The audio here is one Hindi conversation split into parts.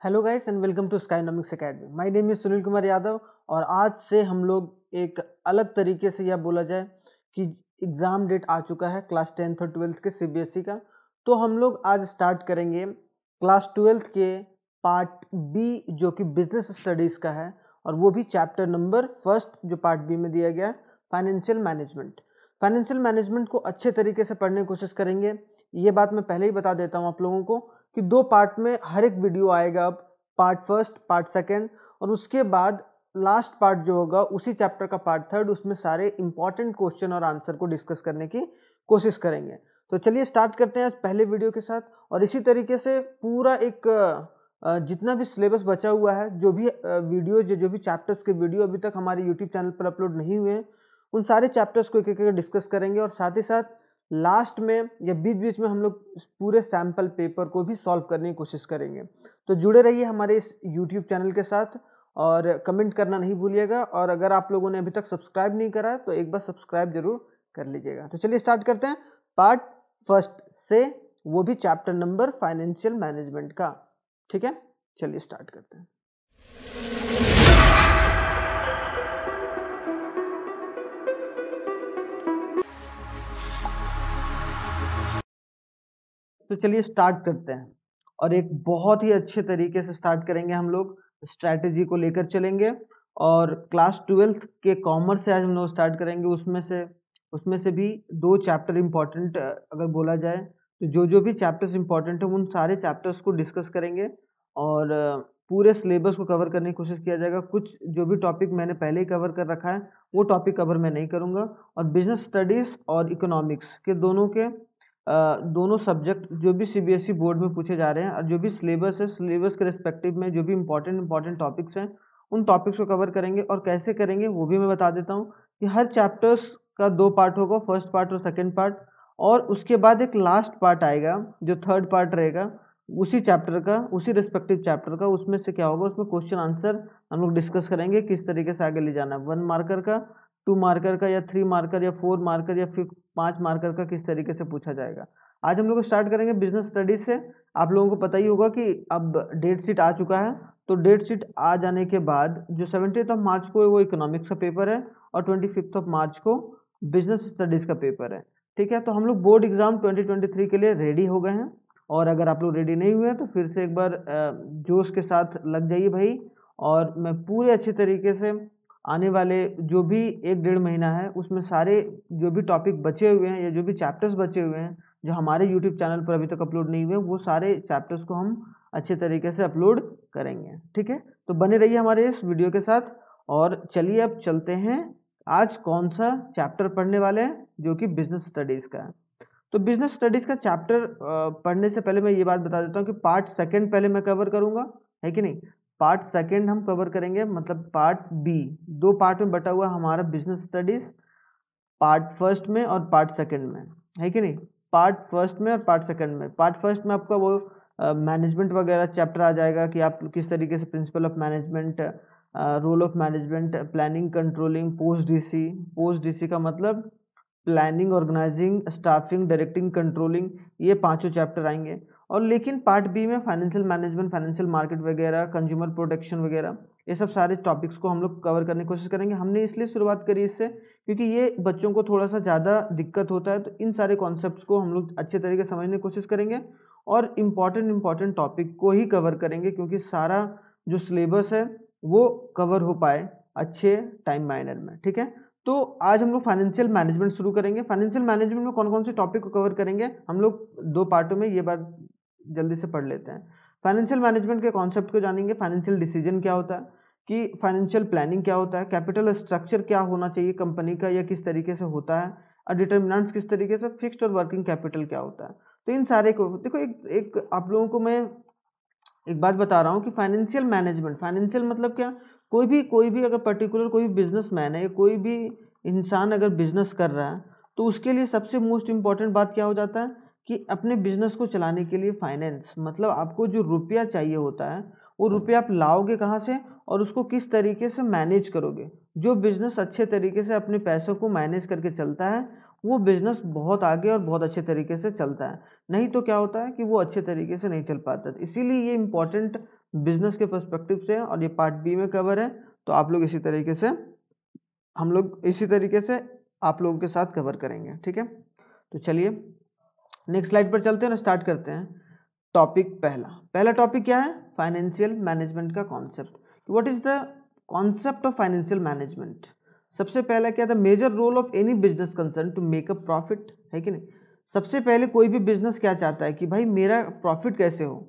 Hello guys and welcome to Skynomics academy. My name is Sunil Kumar Yadav और आज से हम लोग एक अलग तरीके से यह बोला जाए कि एग्ज़ाम डेट आ चुका है क्लास 10th और 12th के सीबीएसई का। तो हम लोग आज स्टार्ट करेंगे क्लास 12th के पार्ट बी जो कि बिजनेस स्टडीज़ का है, और वो भी चैप्टर नंबर फर्स्ट जो पार्ट बी में दिया गया है, फाइनेंशियल मैनेजमेंट। फाइनेंशियल मैनेजमेंट को अच्छे तरीके से पढ़ने की कोशिश करेंगे। ये बात मैं पहले ही बता देता हूँ आप लोगों को कि 2 पार्ट में हर एक वीडियो आएगा। अब पार्ट फर्स्ट, पार्ट सेकंड, और उसके बाद लास्ट पार्ट जो होगा उसी चैप्टर का पार्ट थर्ड, उसमें सारे इंपॉर्टेंट क्वेश्चन और आंसर को डिस्कस करने की कोशिश करेंगे। तो चलिए स्टार्ट करते हैं आज पहले वीडियो के साथ। और इसी तरीके से पूरा एक जितना भी सिलेबस बचा हुआ है, जो भी वीडियो जो भी चैप्टर्स के वीडियो अभी तक हमारे यूट्यूब चैनल पर अपलोड नहीं हुए हैं, उन सारे चैप्टर्स को एक एक डिस्कस करेंगे। और साथ ही साथ लास्ट में या बीच बीच में हम लोग पूरे सैंपल पेपर को भी सॉल्व करने की कोशिश करेंगे। तो जुड़े रहिए हमारे इस यूट्यूब चैनल के साथ और कमेंट करना नहीं भूलिएगा। और अगर आप लोगों ने अभी तक सब्सक्राइब नहीं करा तो एक बार सब्सक्राइब जरूर कर लीजिएगा। तो चलिए स्टार्ट करते हैं पार्ट फर्स्ट से, वो भी चैप्टर नंबर फाइनेंशियल मैनेजमेंट का। ठीक है, चलिए स्टार्ट करते हैं। तो चलिए स्टार्ट करते हैं, और एक बहुत ही अच्छे तरीके से स्टार्ट करेंगे। हम लोग स्ट्रैटेजी को लेकर चलेंगे और क्लास 12th के कॉमर्स से आज हम लोग स्टार्ट करेंगे। उसमें से भी 2 चैप्टर इम्पॉर्टेंट अगर बोला जाए तो जो भी चैप्टर्स इम्पॉर्टेंट है उन सारे चैप्टर्स को डिस्कस करेंगे और पूरे सिलेबस को कवर करने की कोशिश किया जाएगा। कुछ जो भी टॉपिक मैंने पहले ही कवर कर रखा है वो टॉपिक कवर मैं नहीं करूँगा। और बिजनेस स्टडीज़ और इकोनॉमिक्स के दोनों सब्जेक्ट जो भी सीबीएसई बोर्ड में पूछे जा रहे हैं, और जो भी सिलेबस है, सिलेबस के रिस्पेक्टिव में जो भी इंपॉर्टेंट टॉपिक्स हैं उन टॉपिक्स को कवर करेंगे। और कैसे करेंगे वो भी मैं बता देता हूँ कि हर चैप्टर्स का 2 पार्ट होगा, फर्स्ट पार्ट और सेकंड पार्ट, और उसके बाद एक लास्ट पार्ट आएगा जो थर्ड पार्ट रहेगा उसी चैप्टर का, उसी रिस्पेक्टिव चैप्टर का। उसमें से क्या होगा, उसमें क्वेश्चन आंसर हम लोग डिस्कस करेंगे किस तरीके से आगे ले जाना है, 1 मार्कर का, 2 मार्कर का, या 3 मार्कर, या 4 मार्कर, या फिर 5 मार्कर का किस तरीके से पूछा जाएगा। आज हम लोग स्टार्ट करेंगे बिजनेस स्टडीज से। आप लोगों को पता ही होगा कि अब डेट शीट आ चुका है। तो डेट शीट आ जाने के बाद जो 17th ऑफ मार्च को है वो इकोनॉमिक्स का पेपर है, और 25th ऑफ मार्च को बिजनेस स्टडीज का पेपर है। ठीक है, तो हम लोग बोर्ड एग्जाम 2023 के लिए रेडी हो गए हैं। और अगर आप लोग रेडी नहीं हुए हैं तो फिर से एक बार जोश के साथ लग जाइए भाई। और मैं पूरे अच्छे तरीके से आने वाले जो भी 1-1.5 महीना है उसमें सारे जो भी टॉपिक बचे हुए हैं या जो भी चैप्टर्स बचे हुए हैं जो हमारे यूट्यूब चैनल पर अभी तक अपलोड नहीं हुए, वो सारे चैप्टर्स को हम अच्छे तरीके से अपलोड करेंगे। ठीक है, तो बने रहिए हमारे इस वीडियो के साथ। और चलिए अब चलते हैं, आज कौन सा चैप्टर पढ़ने वाले हैं जो कि बिजनेस स्टडीज का है। तो बिजनेस स्टडीज का चैप्टर पढ़ने से पहले मैं ये बात बता देता हूँ कि पार्ट सेकंड पहले मैं कवर करूंगा, है कि नहीं। पार्ट सेकंड हम कवर करेंगे, मतलब पार्ट बी। 2 पार्ट में बटा हुआ हमारा बिजनेस स्टडीज, पार्ट फर्स्ट में और पार्ट सेकंड में, है कि नहीं। पार्ट फर्स्ट में और पार्ट सेकंड में, पार्ट फर्स्ट में आपका वो मैनेजमेंट वगैरह चैप्टर आ जाएगा कि आप किस तरीके से principle of management, role of management, planning, controlling, post DC का मतलब planning, organising, staffing, directing, controlling, ये 5 चैप्टर आएंगे। और लेकिन पार्ट बी में फाइनेंशियल मैनेजमेंट, फाइनेंशियल मार्केट वगैरह, कंज्यूमर प्रोटेक्शन वगैरह, ये सब सारे टॉपिक्स को हम लोग कवर करने की कोशिश करेंगे। हमने इसलिए शुरुआत करी इससे क्योंकि ये बच्चों को थोड़ा सा ज़्यादा दिक्कत होता है। तो इन सारे कॉन्सेप्ट्स को हम लोग अच्छे तरीके से समझने की कोशिश करेंगे और इम्पॉर्टेंट टॉपिक को ही कवर करेंगे, क्योंकि सारा जो सिलेबस है वो कवर हो पाए अच्छे टाइम माइनर में। ठीक है, तो आज हम लोग फाइनेंशियल मैनेजमेंट शुरू करेंगे। फाइनेंशियल मैनेजमेंट में कौन कौन से टॉपिक को कवर करेंगे हम लोग 2 पार्टों में, ये बात जल्दी से पढ़ लेते हैं। फाइनेंशियल मैनेजमेंट के कॉन्सेप्ट को जानेंगे, फाइनेंशियल डिसीजन क्या होता है, कि फाइनेंशियल प्लानिंग क्या होता है, कैपिटल स्ट्रक्चर क्या होना चाहिए कंपनी का या किस तरीके से होता है, और डिटर्मिनेंट्स किस तरीके से, फिक्स्ड और वर्किंग कैपिटल क्या होता है। तो इन सारे को देखो, एक आप लोगों को मैं एक बात बता रहा हूँ कि फाइनेंशियल मैनेजमेंट, फाइनेंशियल मतलब क्या, कोई भी अगर पर्टिकुलर कोई भी बिजनेसमैन है या कोई भी इंसान अगर बिजनेस कर रहा है तो उसके लिए सबसे मोस्ट इम्पॉर्टेंट बात क्या हो जाता है कि अपने बिजनेस को चलाने के लिए फाइनेंस, मतलब आपको जो रुपया चाहिए होता है वो रुपया आप लाओगे कहाँ से और उसको किस तरीके से मैनेज करोगे। जो बिजनेस अच्छे तरीके से अपने पैसों को मैनेज करके चलता है वो बिजनेस बहुत आगे और बहुत अच्छे तरीके से चलता है। नहीं तो क्या होता है कि वो अच्छे तरीके से नहीं चल पाता। इसीलिए ये इम्पोर्टेंट बिजनेस के पर्सपेक्टिव से है और ये पार्ट बी में कवर है, तो आप लोग इसी तरीके से हम लोग इसी तरीके से आप लोगों के साथ कवर करेंगे, ठीक है। तो चलिए नेक्स्ट स्लाइड पर चलते हैं और स्टार्ट करते हैं। टॉपिक पहला टॉपिक क्या है? फाइनेंशियल मैनेजमेंट का concept. What is the concept of financial management? सबसे पहला क्या था? Major role of any business concern to make a profit, है कि नहीं। सबसे पहले कोई भी बिजनेस क्या चाहता है कि भाई मेरा प्रॉफिट कैसे हो,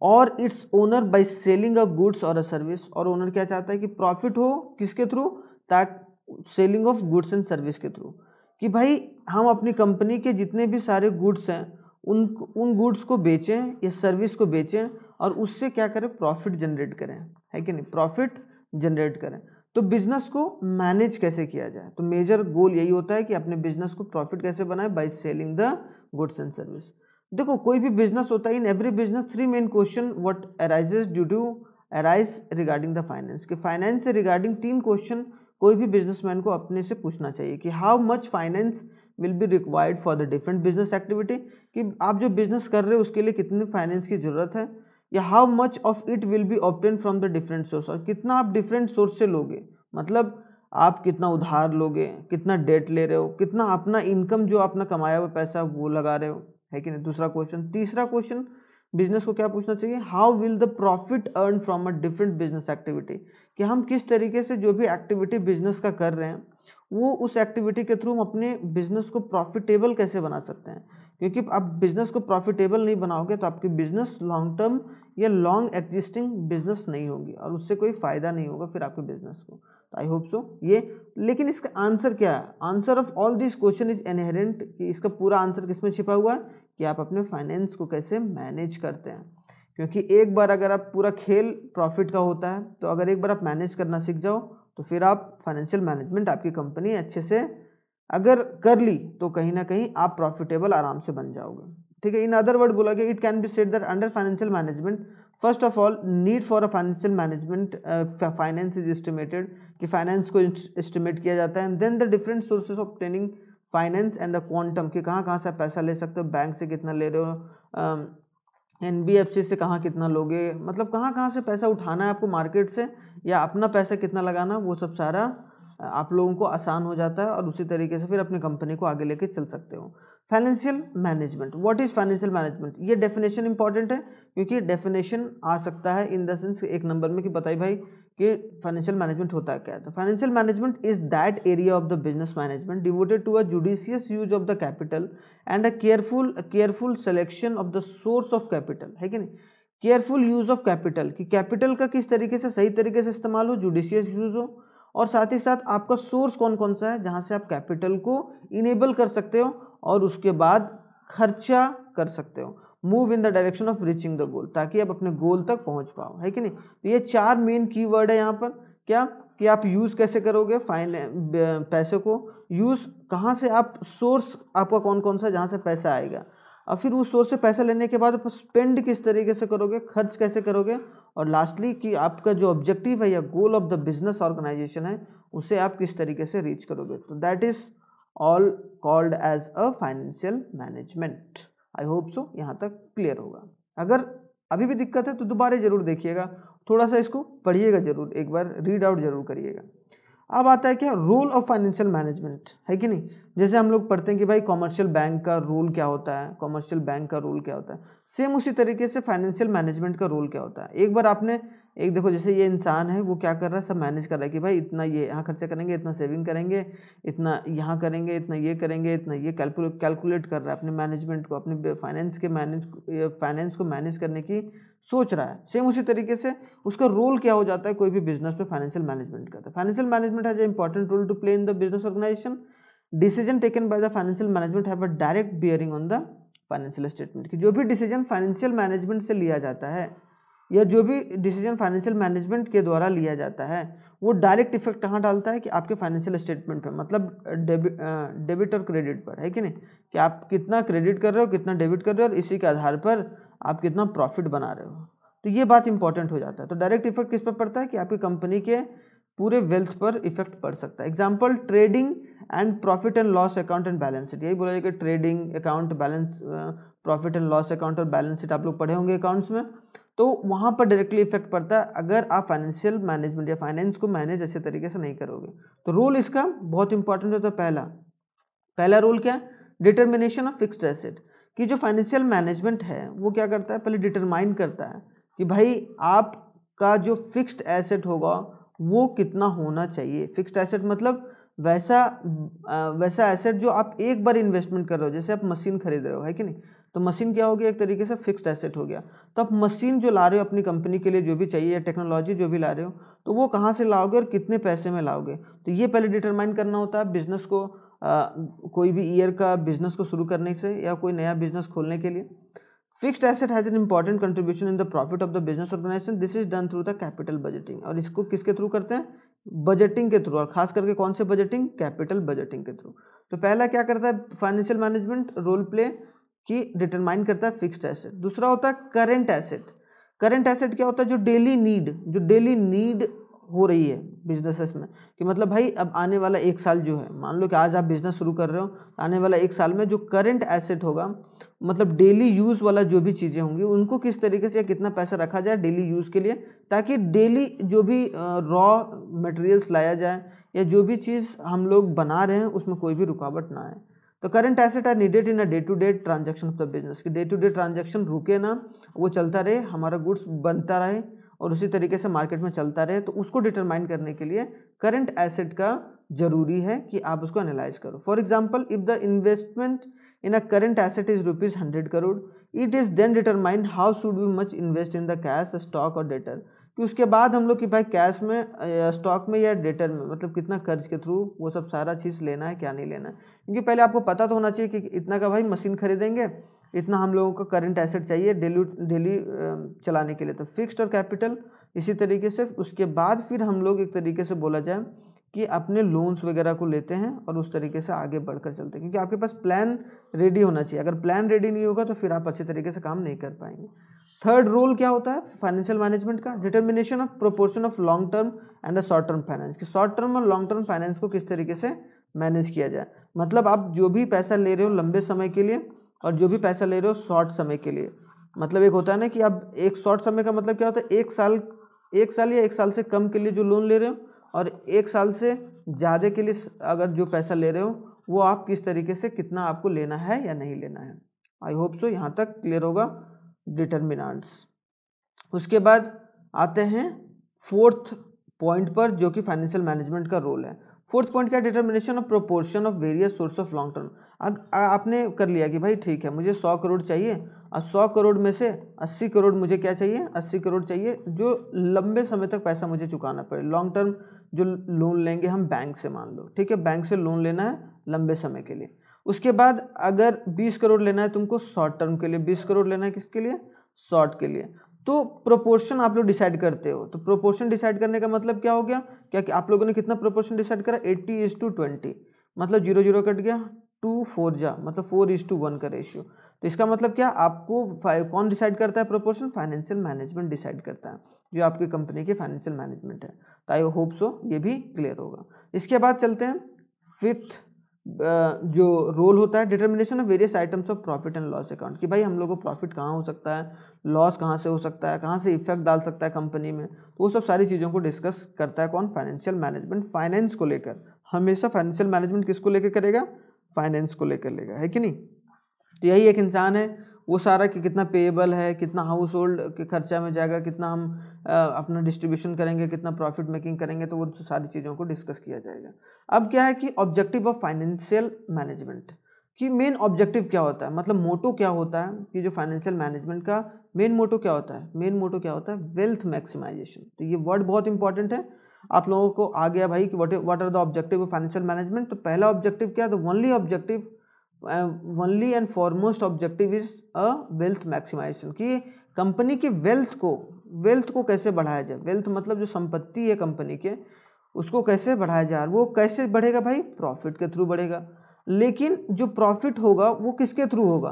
और its owner by selling a goods और अ सर्विस। और ओनर क्या चाहता है कि प्रॉफिट हो किसके थ्रू? ताकि selling of goods and service के थ्रू, कि भाई हम अपनी कंपनी के जितने भी सारे गुड्स हैं उन गुड्स को बेचें या सर्विस को बेचें और उससे क्या करें? प्रॉफिट जनरेट करें, है कि नहीं, प्रॉफिट जनरेट करें। तो बिजनेस को मैनेज कैसे किया जाए? तो मेजर गोल यही होता है कि अपने बिजनेस को प्रॉफिट कैसे बनाए? By selling the goods and service. देखो कोई भी बिजनेस होता है, in every business three main question what arises due to arise regarding the finance, कि फाइनेंस से रिगार्डिंग तीन क्वेश्चन कोई भी बिजनेसमैन को अपने से पूछना चाहिए कि how much finance will be required for the different business activity, कि आप जो बिजनेस कर रहे हो उसके लिए कितने फाइनेंस की जरूरत है, या how much of it will be obtain from the different source, और कितना आप डिफरेंट सोर्स से लोगे, मतलब आप कितना उधार लोगे, कितना डेट ले रहे हो, कितना अपना इनकम जो अपना कमाया हुआ पैसा वो लगा रहे हो, है कि नहीं, दूसरा क्वेश्चन। तीसरा क्वेश्चन बिजनेस को क्या पूछना चाहिए? How will the profit earn from a different business activity, कि हम किस तरीके से जो भी एक्टिविटी बिजनेस का कर रहे हैं वो उस एक्टिविटी के थ्रू हम अपने बिजनेस को प्रॉफिटेबल कैसे बना सकते हैं, क्योंकि आप बिजनेस को प्रॉफिटेबल नहीं बनाओगे तो आपकी बिजनेस लॉन्ग टर्म या लॉन्ग एग्जिस्टिंग बिजनेस नहीं होगी और उससे कोई फायदा नहीं होगा फिर आपके बिजनेस को। आई होप सो ये, लेकिन इसका आंसर क्या है? Answer of all this question is inherent, कि इसका पूरा आंसर किसमें छिपा हुआ है? कि आप अपने फाइनेंस को कैसे मैनेज करते हैं। क्योंकि एक बार अगर आप पूरा खेल प्रॉफिट का होता है, तो अगर एक बार आप मैनेज करना सीख जाओ तो फिर आप फाइनेंशियल मैनेजमेंट आपकी कंपनी अच्छे से अगर कर ली तो कहीं ना कहीं आप प्रॉफिटेबल आराम से बन जाओगे, ठीक है। इन अदर वर्ड बोला गया, it can be said that under financial management first of all need for a financial management, finance is estimated, कि फाइनेंस को एस्टिमेट किया जाता है, and then the different sources of training finance and the quantum, कि कहाँ कहाँ से पैसा ले सकते हो, बैंक से कितना ले रहे हो, एनबीएफसी से कहाँ कितना लोगे, मतलब कहाँ कहाँ से पैसा उठाना है आपको मार्केट से, या अपना पैसा कितना लगाना, वो सब सारा आप लोगों को आसान हो जाता है और उसी तरीके से फिर अपनी कंपनी को आगे लेके चल सकते हो। Financial management, what is financial management? ये डेफिनेशन इंपॉर्टेंट है, क्योंकि डेफिनेशन आ सकता है इन द सेंस एक नंबर में कि बताइए भाई कि फाइनेंशियल मैनेजमेंट होता है क्या है। तो financial management is that area of the business management devoted to a judicious use of the capital and a careful selection of the source of capital, है कि नहीं। केयरफुल यूज ऑफ कैपिटल, कि कैपिटल का किस तरीके से सही तरीके से इस्तेमाल हो, जुडिशियस यूज हो, और साथ ही साथ आपका सोर्स कौन कौन सा है जहां से आप कैपिटल को इनेबल कर सकते हो और उसके बाद खर्चा कर सकते हो, move in the direction of reaching the goal, ताकि आप अपने गोल तक पहुंच पाओ, है कि नहीं। तो ये चार मेन कीवर्ड है यहाँ पर, क्या कि आप यूज कैसे करोगे पैसे को, यूज कहाँ से, आप सोर्स आपका कौन कौन सा जहाँ से पैसा आएगा, और फिर उस सोर्स से पैसा लेने के बाद आप स्पेंड किस तरीके से करोगे, खर्च कैसे करोगे, और लास्टली कि आपका जो ऑब्जेक्टिव है या goal of the business organization है उसे आप किस तरीके से रीच करोगे। तो that is all called as a financial management. I hope so यहाँ तक क्लियर होगा। अगर अभी भी दिक्कत है तो दोबारा जरूर देखिएगा, थोड़ा सा इसको पढ़िएगा जरूर, एक बार रीड आउट जरूर करिएगा। अब आता है क्या? रोल ऑफ फाइनेंशियल मैनेजमेंट, है कि नहीं। जैसे हम लोग पढ़ते हैं कि भाई कॉमर्शियल बैंक का रोल क्या होता है, कॉमर्शियल बैंक का रोल क्या होता है, सेम उसी तरीके से फाइनेंशियल मैनेजमेंट का रोल क्या होता है। एक बार आपने एक देखो, जैसे ये इंसान है वो क्या कर रहा है, सब मैनेज कर रहा है कि भाई इतना ये यहाँ खर्चा करेंगे, इतना सेविंग करेंगे, इतना यहाँ करेंगे, इतना ये करेंगे, इतना ये कैलकुलेट कर रहा है अपने मैनेजमेंट को, अपने फाइनेंस को मैनेज करने की सोच रहा है। सेम उसी तरीके से उसका रोल क्या हो जाता है कोई भी बिजनेस में फाइनेंशियल मैनेजमेंट का। Financial management has a important role to play in the business organization. Decision taken by the financial management have a direct bearing on the financial statement, कि जो भी डिसीजन फाइनेंशियल मैनेजमेंट से लिया जाता है या जो भी डिसीजन फाइनेंशियल मैनेजमेंट के द्वारा लिया जाता है वो डायरेक्ट इफेक्ट कहाँ डालता है कि आपके फाइनेंशियल स्टेटमेंट पे, मतलब डेबिट और क्रेडिट पर, है कि नहीं, कि आप कितना क्रेडिट कर रहे हो, कितना डेबिट कर रहे हो, और इसी के आधार पर आप कितना प्रॉफिट बना रहे हो। तो ये बात इंपॉर्टेंट हो जाता है। तो डायरेक्ट इफेक्ट किस पर पड़ता है कि आपकी कंपनी के पूरे वेल्थ पर इफेक्ट पड़ सकता है। Example trading and profit and loss account and balance sheet, यही बोला जाएगा trading account, balance profit and loss account और बैलेंस शीट आप लोग पढ़े होंगे अकाउंट्स में। तो वहाँ पर डायरेक्टली इफेक्ट पड़ता है अगर आप फाइनेंशियल मैनेजमेंट या फाइनेंस को मैनेज अच्छे तरीके से नहीं करोगे। तो रूल इसका बहुत इंपॉर्टेंट होता है। पहला रूल क्या है, डिटर्मिनेशन ऑफ फिक्स्ड एसेट। कि जो फाइनेंशियल मैनेजमेंट है वो क्या करता है, पहले डिटरमाइन करता है कि भाई आपका जो फिक्स्ड एसेट होगा वो कितना होना चाहिए। फिक्स्ड एसेट मतलब वैसा एसेट जो आप एक बार इन्वेस्टमेंट कर रहे हो, जैसे आप मशीन खरीद रहे हो, है कि नहीं, तो मशीन क्या हो गया, एक तरीके से फिक्स्ड एसेट हो गया। तो आप मशीन जो ला रहे हो अपनी कंपनी के लिए जो भी चाहिए, या टेक्नोलॉजी जो भी ला रहे हो, तो वो कहाँ से लाओगे और कितने पैसे में लाओगे, तो ये पहले डिटरमाइन करना होता है बिजनेस को, कोई भी ईयर का बिजनेस को शुरू करने से या कोई नया बिजनेस खोलने के लिए। Fixed asset has an important contribution in the profit of the business organization, this is done through the capital budgeting. और इसको किसके थ्रू करते हैं, बजटिंग के थ्रू, और खास करके कौन से बजटिंग, कैपिटल बजटिंग के थ्रू। तो पहला क्या करता है फाइनेंशियल मैनेजमेंट, रोल प्ले की डिटरमाइन करता है फिक्स्ड एसेट। दूसरा होता है करंट एसेट। करंट एसेट क्या होता है, जो डेली नीड हो रही है बिजनेसेस में, कि मतलब भाई अब आने वाला एक साल जो है, मान लो कि आज आप बिजनेस शुरू कर रहे हो, आने वाला एक साल में जो करंट एसेट होगा, मतलब डेली यूज वाला जो भी चीज़ें होंगी उनको किस तरीके से या कितना पैसा रखा जाए डेली यूज के लिए, ताकि डेली जो भी रॉ मटेरियल्स लाया जाए या जो भी चीज़ हम लोग बना रहे हैं उसमें कोई भी रुकावट ना आए। तो current asset are needed in a day to day transaction of the business, कि डे टू डे ट्रांजेक्शन रुके ना, वो चलता रहे, हमारा गुड्स बनता रहे और उसी तरीके से मार्केट में चलता रहे। तो उसको डिटरमाइन करने के लिए करंट एसेट का जरूरी है कि आप उसको एनालाइज करो। For example, if the investment in a current asset is rupees 100 crore, it is then determined how should we much invest in the cash, stock or debtor। कि उसके बाद हम लोग कि भाई कैश में, स्टॉक में या डेटर में, मतलब कितना कर्ज के थ्रू वो सब सारा चीज़ लेना है क्या नहीं लेना है। क्योंकि पहले आपको पता तो होना चाहिए कि इतना का भाई मशीन खरीदेंगे, इतना हम लोगों को करंट एसेट चाहिए डेली चलाने के लिए, तो फिक्स्ड और कैपिटल। इसी तरीके से उसके बाद फिर हम लोग एक तरीके से बोला जाए कि अपने लोन्स वगैरह को लेते हैं और उस तरीके से आगे बढ़कर चलते हैं, क्योंकि आपके पास प्लान रेडी होना चाहिए। अगर प्लान रेडी नहीं होगा तो फिर आप अच्छे तरीके से काम नहीं कर पाएंगे। थर्ड रूल क्या होता है फाइनेंशियल मैनेजमेंट का, determination of proportion of long term and short term finance, कि शॉर्ट टर्म और लॉन्ग टर्म फाइनेंस को किस तरीके से मैनेज किया जाए। मतलब आप जो भी पैसा ले रहे हो लंबे समय के लिए और जो भी पैसा ले रहे हो शॉर्ट समय के लिए, मतलब एक होता है ना कि आप एक शॉर्ट समय का मतलब क्या होता है, एक साल या एक साल से कम के लिए जो लोन ले रहे हो, और एक साल से ज़्यादा के लिए अगर जो पैसा ले रहे हो वो आप किस तरीके से कितना आपको लेना है या नहीं लेना है। आई होप सो यहाँ तक क्लियर होगा डिटर्मिनेंट्स। उसके बाद आते हैं फोर्थ पॉइंट पर, जो कि फाइनेंशियल मैनेजमेंट का रोल है। फोर्थ पॉइंट क्या, determination of proportion of various source of long term. आपने कर लिया कि भाई ठीक है मुझे 100 करोड़ चाहिए, और 100 करोड़ में से 80 करोड़ मुझे क्या चाहिए, 80 करोड़ चाहिए जो लंबे समय तक पैसा मुझे चुकाना पड़े, लॉन्ग टर्म जो लोन लेंगे हम बैंक से, मान लो ठीक है बैंक से लोन लेना है लंबे समय के लिए। उसके बाद अगर 20 करोड़ लेना है तुमको शॉर्ट टर्म के लिए, 20 करोड़ लेना है किसके लिए, शॉर्ट के लिए। तो प्रोपोर्शन आप लोग डिसाइड करते हो। तो प्रोपोर्शन डिसाइड करने का मतलब क्या हो गया, क्या कि आप लोगों ने कितना प्रोपोर्शन डिसाइड करा, 80:20, मतलब 0 0 कट गया, 2 4 जा, मतलब 4:1 का रेशियो। तो इसका मतलब क्या, आपको कौन डिसाइड करता है प्रोपोर्शन, फाइनेंशियल मैनेजमेंट डिसाइड करता है, जो आपकी कंपनी की फाइनेंशियल मैनेजमेंट है। तो आई होप सो ये भी क्लियर होगा। इसके बाद चलते हैं फिफ्थ जो रोल होता है, determination of various items of profit and loss account, कि भाई हम लोग को प्रॉफिट कहाँ हो सकता है, लॉस कहाँ से हो सकता है, कहाँ से इफेक्ट डाल सकता है कंपनी में, तो वो सब सारी चीज़ों को डिस्कस करता है कौन, फाइनेंशियल मैनेजमेंट। फाइनेंस को लेकर हमेशा फाइनेंशियल मैनेजमेंट किसको लेकर करेगा, फाइनेंस को लेकर लेगा, है कि नहीं। तो यही एक इंसान है, वो सारा कि कितना पेएबल है, कितना हाउस होल्ड के खर्चा में जाएगा, कितना हम अपना डिस्ट्रीब्यूशन करेंगे, कितना प्रॉफिट मेकिंग करेंगे, तो वो सारी चीज़ों को डिस्कस किया जाएगा। अब क्या है कि ऑब्जेक्टिव ऑफ फाइनेंशियल मैनेजमेंट, कि मेन ऑब्जेक्टिव क्या होता है, मतलब मोटो क्या होता है, कि जो फाइनेंशियल मैनेजमेंट का मेन मोटो क्या होता है, मेन मोटो क्या होता है, वेल्थ मैक्सिमाइजेशन। तो ये वर्ड बहुत इंपॉर्टेंट है, आप लोगों को आ गया भाई कि what are the objective of financial management. तो पहला ऑब्जेक्टिव क्या है, the only and foremost objective is a wealth maximization, कि कंपनी की वेल्थ को कैसे बढ़ाया जाए। वेल्थ मतलब जो संपत्ति है कंपनी के, उसको कैसे बढ़ाया जाए। वो कैसे बढ़ेगा भाई, प्रॉफिट के थ्रू बढ़ेगा। लेकिन जो प्रॉफिट होगा वो किसके थ्रू होगा,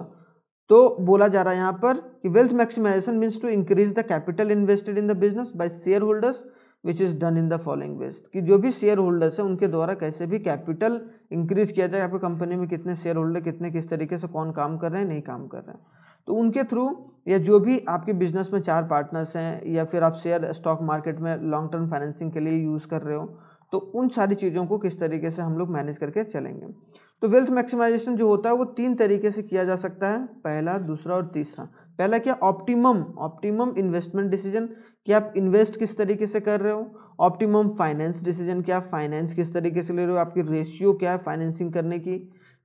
तो बोला जा रहा है यहाँ पर कि wealth maximization means to increase the capital invested in the business by share holders which is done in the following ways, कि जो भी शेयर होल्डर्स है उनके द्वारा कैसे भी कैपिटल इंक्रीज किया जाए। आपकी कंपनी में कितने शेयर होल्डर, कितने किस तरीके से कौन काम कर रहे हैं, नहीं काम कर रहे हैं, तो उनके थ्रू या जो भी आपके बिजनेस में 4 पार्टनर्स हैं, या फिर आप शेयर स्टॉक मार्केट में लॉन्ग टर्म फाइनेंसिंग के लिए यूज़ कर रहे हो, तो उन सारी चीज़ों को किस तरीके से हम लोग मैनेज करके चलेंगे। तो वेल्थ मैक्सिमाइजेशन जो होता है वो 3 तरीके से किया जा सकता है, पहला, दूसरा और तीसरा। पहला क्या, ऑप्टिमम इन्वेस्टमेंट डिसीजन, कि आप इन्वेस्ट किस तरीके से कर रहे हो। ऑप्टिमम फाइनेंस डिसीजन, क्या फाइनेंस किस तरीके से ले रहे हो, आपकी रेशियो क्या है फाइनेंसिंग करने की,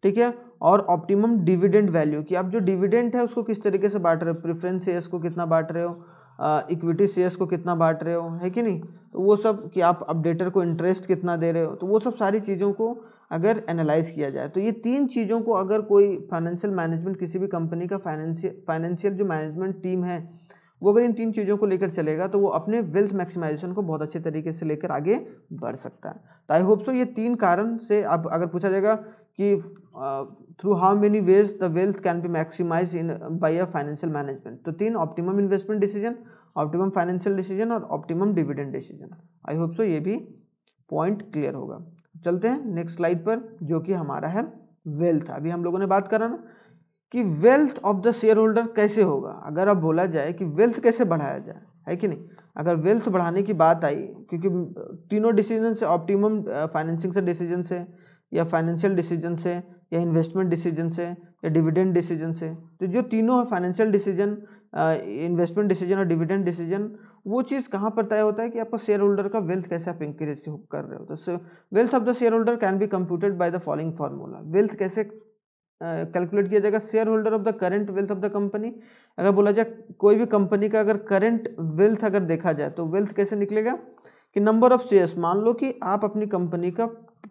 ठीक है। और ऑप्टिमम डिविडेंड वैल्यू, कि आप जो डिविडेंड है उसको किस तरीके से बांट रहे हो, प्रेफरेंस शेयर्स को कितना बांट रहे हो, इक्विटी शेयर्स को कितना बांट रहे हो, है कि नहीं। तो वो सब, कि आप अपडेटर को इंटरेस्ट कितना दे रहे हो, तो वो सब सारी चीज़ों को अगर एनालाइज किया जाए, तो ये 3 चीज़ों को अगर कोई फाइनेंशियल मैनेजमेंट, किसी भी कंपनी का फाइनेंशियल जो मैनेजमेंट टीम है, वो अगर इन 3 चीज़ों को लेकर चलेगा, तो वो अपने वेल्थ मैक्सिमाइजेशन को बहुत अच्छे तरीके से लेकर आगे बढ़ सकता है। तो आई होप सो ये 3 कारण से, अब अगर पूछा जाएगा कि through how many ways the wealth can be maximise in by a financial management, तो 3, optimum investment decision, optimum financial decision और optimum dividend decision. I hope so ये भी पॉइंट क्लियर होगा। चलते हैं नेक्स्ट स्लाइड पर, जो कि हमारा है वेल्थ। अभी हम लोगों ने बात करा ना कि wealth of the share holder कैसे होगा। अगर अब बोला जाए कि वेल्थ कैसे बढ़ाया जाए, है कि नहीं, अगर वेल्थ बढ़ाने की बात आई, क्योंकि तीनों डिसीजन से, ऑप्टिमम फाइनेंसिंग से डिसीजन से, या फाइनेंशियल डिसीजन से, या इन्वेस्टमेंट डिसीजन से, या डिविडेंड डिसीजन से, तो जो तीनों है, फाइनेंशियल डिसीजन, इन्वेस्टमेंट डिसीजन और डिविडेंड डिसीजन, वो चीज़ कहाँ पर तय होता है कि आपका शेयर होल्डर का वेल्थ कैसे आप इंक्रीज कर रहे हो। तो wealth of the share holder can be computed by the following formula. Wealth कैसे कैलकुलेट किया जाएगा, share holder of the current wealth of the company. अगर बोला जाए कोई भी कंपनी का अगर करंट वेल्थ अगर देखा जाए, तो वेल्थ कैसे निकलेगा कि नंबर ऑफ शेयर्स, मान लो कि आप अपनी कंपनी का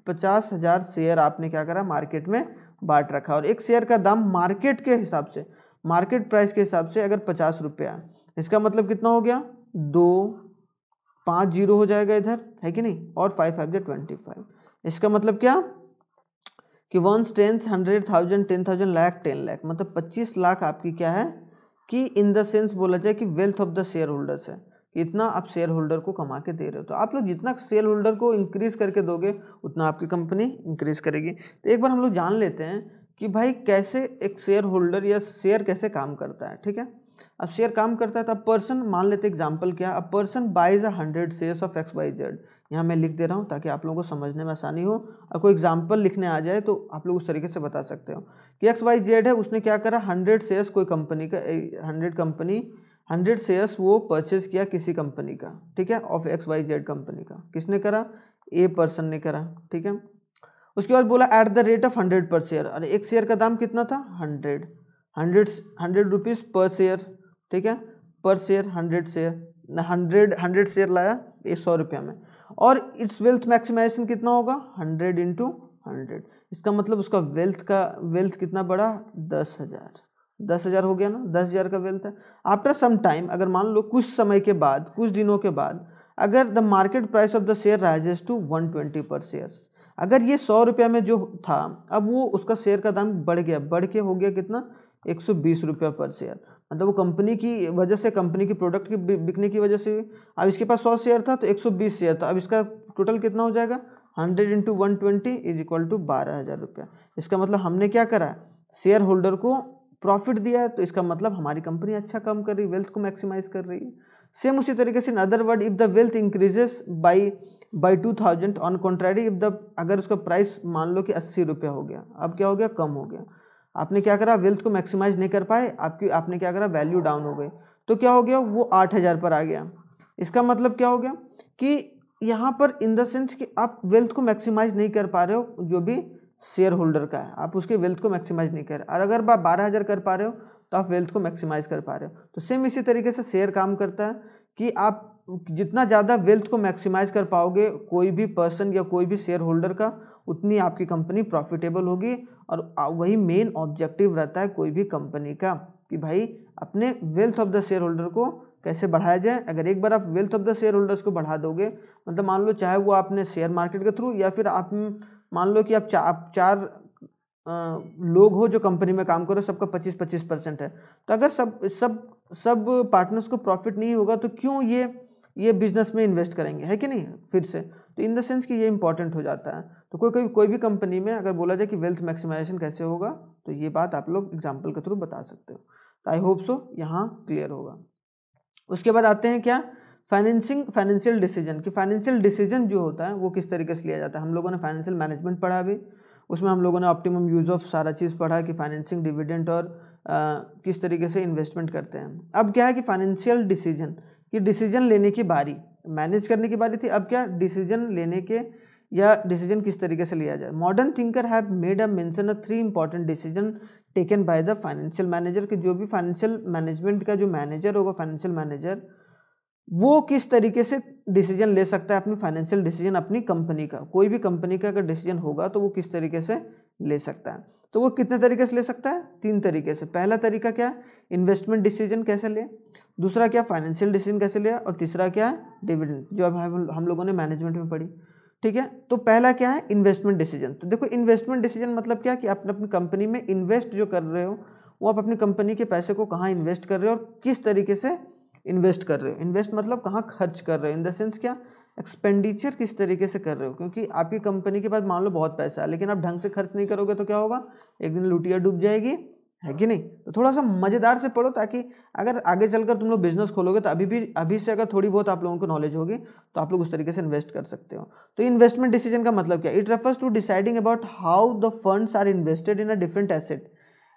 50,000 शेयर आपने क्या करा, मार्केट में बांट रखा, और एक शेयर का दाम मार्केट के हिसाब से, मार्केट प्राइस के हिसाब से अगर 50 रुपया, इसका मतलब कितना हो गया, 2 5 जीरो हो जाएगा इधर, है कि नहीं, और 5 5 25। इसका मतलब क्या कि 1 10 100,000 10,000 लाख 10 लाख, मतलब 25 लाख आपकी क्या है कि इन द सेंस बोला जाए कि wealth of the share holders है, कि इतना आप शेयर होल्डर को कमा के दे रहे हो। तो आप लोग जितना शेयर होल्डर को इंक्रीज करके दोगे, उतना आपकी कंपनी इंक्रीज करेगी। तो एक बार हम लोग जान लेते हैं कि भाई कैसे एक शेयर होल्डर या शेयर कैसे काम करता है, ठीक है। अब शेयर काम करता है तो अब पर्सन, मान लेते एग्जाम्पल क्या, अब person buys 100 shares of XYZ। यहाँ मैं लिख दे रहा हूँ ताकि आप लोगों को समझने में आसानी हो, और कोई एग्जाम्पल लिखने आ जाए तो आप लोग उस तरीके से बता सकते हो कि XYZ है, उसने क्या करा, 100 शेयर्स कोई कंपनी का, 100 शेयर्स वो परचेज किया किसी कंपनी का, ठीक है, ऑफ XYZ कंपनी का। किसने करा, ए पर्सन ने करा, ठीक है। उसके बाद बोला एट द रेट ऑफ 100 पर शेयर, और एक शेयर का दाम कितना था, 100 रुपीज़ पर शेयर, ठीक है, पर शेयर 100 शेयर, 100 शेयर लाया ये 100 रुपया में, और इट्स वेल्थ मैक्सिमाइजेशन कितना होगा, 100 इंटू 100। इसका मतलब उसका वेल्थ कितना बढ़ा, 10,000 हो गया ना, 10,000 का वेल्थ है। आफ्टर सम टाइम, अगर मान लो कुछ समय के बाद, कुछ दिनों के बाद, अगर the market price of the share rises to 120 per share, अगर ये 100 रुपया में जो था, अब वो उसका शेयर का दाम बढ़ गया, बढ़ के हो गया कितना, 120 रुपया पर शेयर, मतलब वो कंपनी की वजह से, कंपनी की प्रोडक्ट की बिकने की वजह से। अब इसके पास 100 शेयर था तो 120 शेयर था, अब इसका टोटल कितना हो जाएगा, 100 इंटू 120 इज इक्वल टू 12,000 रुपया। इसका मतलब हमने क्या करा, शेयर होल्डर को प्रॉफिट दिया है, तो इसका मतलब हमारी कंपनी अच्छा काम कर रही है, वेल्थ को मैक्सिमाइज कर रही है। सेम उसी तरीके से in other word, if the wealth increases by 2000 on contrary, if the, अगर उसका प्राइस मान लो कि 80 रुपया हो गया, अब क्या हो गया, कम हो गया, आपने क्या करा, वेल्थ को मैक्सिमाइज नहीं कर पाए, आपने क्या करा, वैल्यू डाउन हो गई, तो क्या हो गया, वो 8,000 पर आ गया। इसका मतलब क्या हो गया कि यहाँ पर इन द सेंस कि आप वेल्थ को मैक्सिमाइज नहीं कर पा रहे हो, जो भी शेयर होल्डर का है, आप उसके वेल्थ को मैक्सिमाइज नहीं कर रहे, और अगर आप 12,000 कर पा रहे हो तो आप वेल्थ को मैक्सिमाइज कर पा रहे हो। तो सेम इसी तरीके से शेयर काम करता है कि आप जितना ज़्यादा वेल्थ को मैक्सिमाइज कर पाओगे कोई भी पर्सन या कोई भी शेयर होल्डर का, उतनी आपकी कंपनी प्रॉफिटेबल होगी। और वही मेन ऑब्जेक्टिव रहता है कोई भी कंपनी का, कि भाई अपने wealth of the share holder को कैसे बढ़ाया जाए। अगर एक बार आप wealth of the share holders को बढ़ा दोगे, मतलब मान लो चाहे वो आपने शेयर मार्केट के थ्रू, या फिर आप मान लो कि आप चार लोग हो जो कंपनी में काम करो, सबका 25-25% है, तो अगर सब पार्टनर्स को प्रॉफिट नहीं होगा तो क्यों ये बिजनेस में इन्वेस्ट करेंगे, है कि नहीं, फिर से। तो इन द सेंस कि ये इंपॉर्टेंट हो जाता है। तो कोई भी कंपनी में अगर बोला जाए कि वेल्थ मैक्सिमाइजेशन कैसे होगा, तो ये बात आप लोग एग्जांपल के थ्रू बता सकते हो। तो आई होप सो यहाँ क्लियर होगा। उसके बाद आते हैं क्या, फाइनेंशियल डिसीजन, कि फाइनेंशियल डिसीजन जो होता है वो किस तरीके से लिया जाता है। हम लोगों ने फाइनेंशियल मैनेजमेंट पढ़ा अभी, उसमें हम लोगों ने ऑप्टिमम यूज ऑफ सारा चीज़ पढ़ा कि फाइनेंसिंग, डिविडेंड और किस तरीके से इन्वेस्टमेंट करते हैं। अब क्या है कि फाइनेंशियल डिसीजन कि डिसीजन लेने की बारी, मैनेज करने की बारी थी, अब क्या डिसीजन लेने के या डिसीजन किस तरीके से लिया जाए। Modern thinker have made a mention a 3 important decision taken by the financial manager, कि जो भी फाइनेंशियल मैनेजमेंट का जो मैनेजर होगा, फाइनेंशियल मैनेजर, वो किस तरीके से डिसीजन ले सकता है अपनी फाइनेंशियल डिसीजन अपनी कंपनी का। कोई भी कंपनी का अगर डिसीजन होगा तो वो किस तरीके से ले सकता है। तो वो कितने तरीके से ले सकता है, 3 तरीके से। पहला तरीका क्या, इन्वेस्टमेंट डिसीजन कैसे ले, दूसरा क्या फाइनेंशियल डिसीजन कैसे ले, और तीसरा क्या है डिविडेंड, जो अब हम लोगों ने मैनेजमेंट में पढ़ी। ठीक है, तो पहला क्या है इन्वेस्टमेंट डिसीजन। तो देखो इन्वेस्टमेंट डिसीजन मतलब क्या कि आप अपनी कंपनी में इन्वेस्ट जो कर रहे हो, वो आप अपनी कंपनी के पैसे को कहाँ इन्वेस्ट कर रहे हो और किस तरीके से इन्वेस्ट कर रहे हो। इन्वेस्ट मतलब कहाँ खर्च कर रहे हो, इन द सेंस क्या एक्सपेंडिचर किस तरीके से कर रहे हो। क्योंकि आपकी कंपनी के पास मान लो बहुत पैसा है, लेकिन आप ढंग से खर्च नहीं करोगे तो क्या होगा, एक दिन लुटिया डूब जाएगी, है कि नहीं। तो थोड़ा सा मजेदार से पढ़ो, ताकि अगर आगे चलकर तुम लोग बिजनेस खोलोगे तो अभी से अगर थोड़ी बहुत आप लोगों को नॉलेज होगी तो आप लोग उस तरीके से इन्वेस्ट कर सकते हो। तो इन्वेस्टमेंट डिसीजन का मतलब क्या, it refers to deciding about how the funds are invested in a different asset,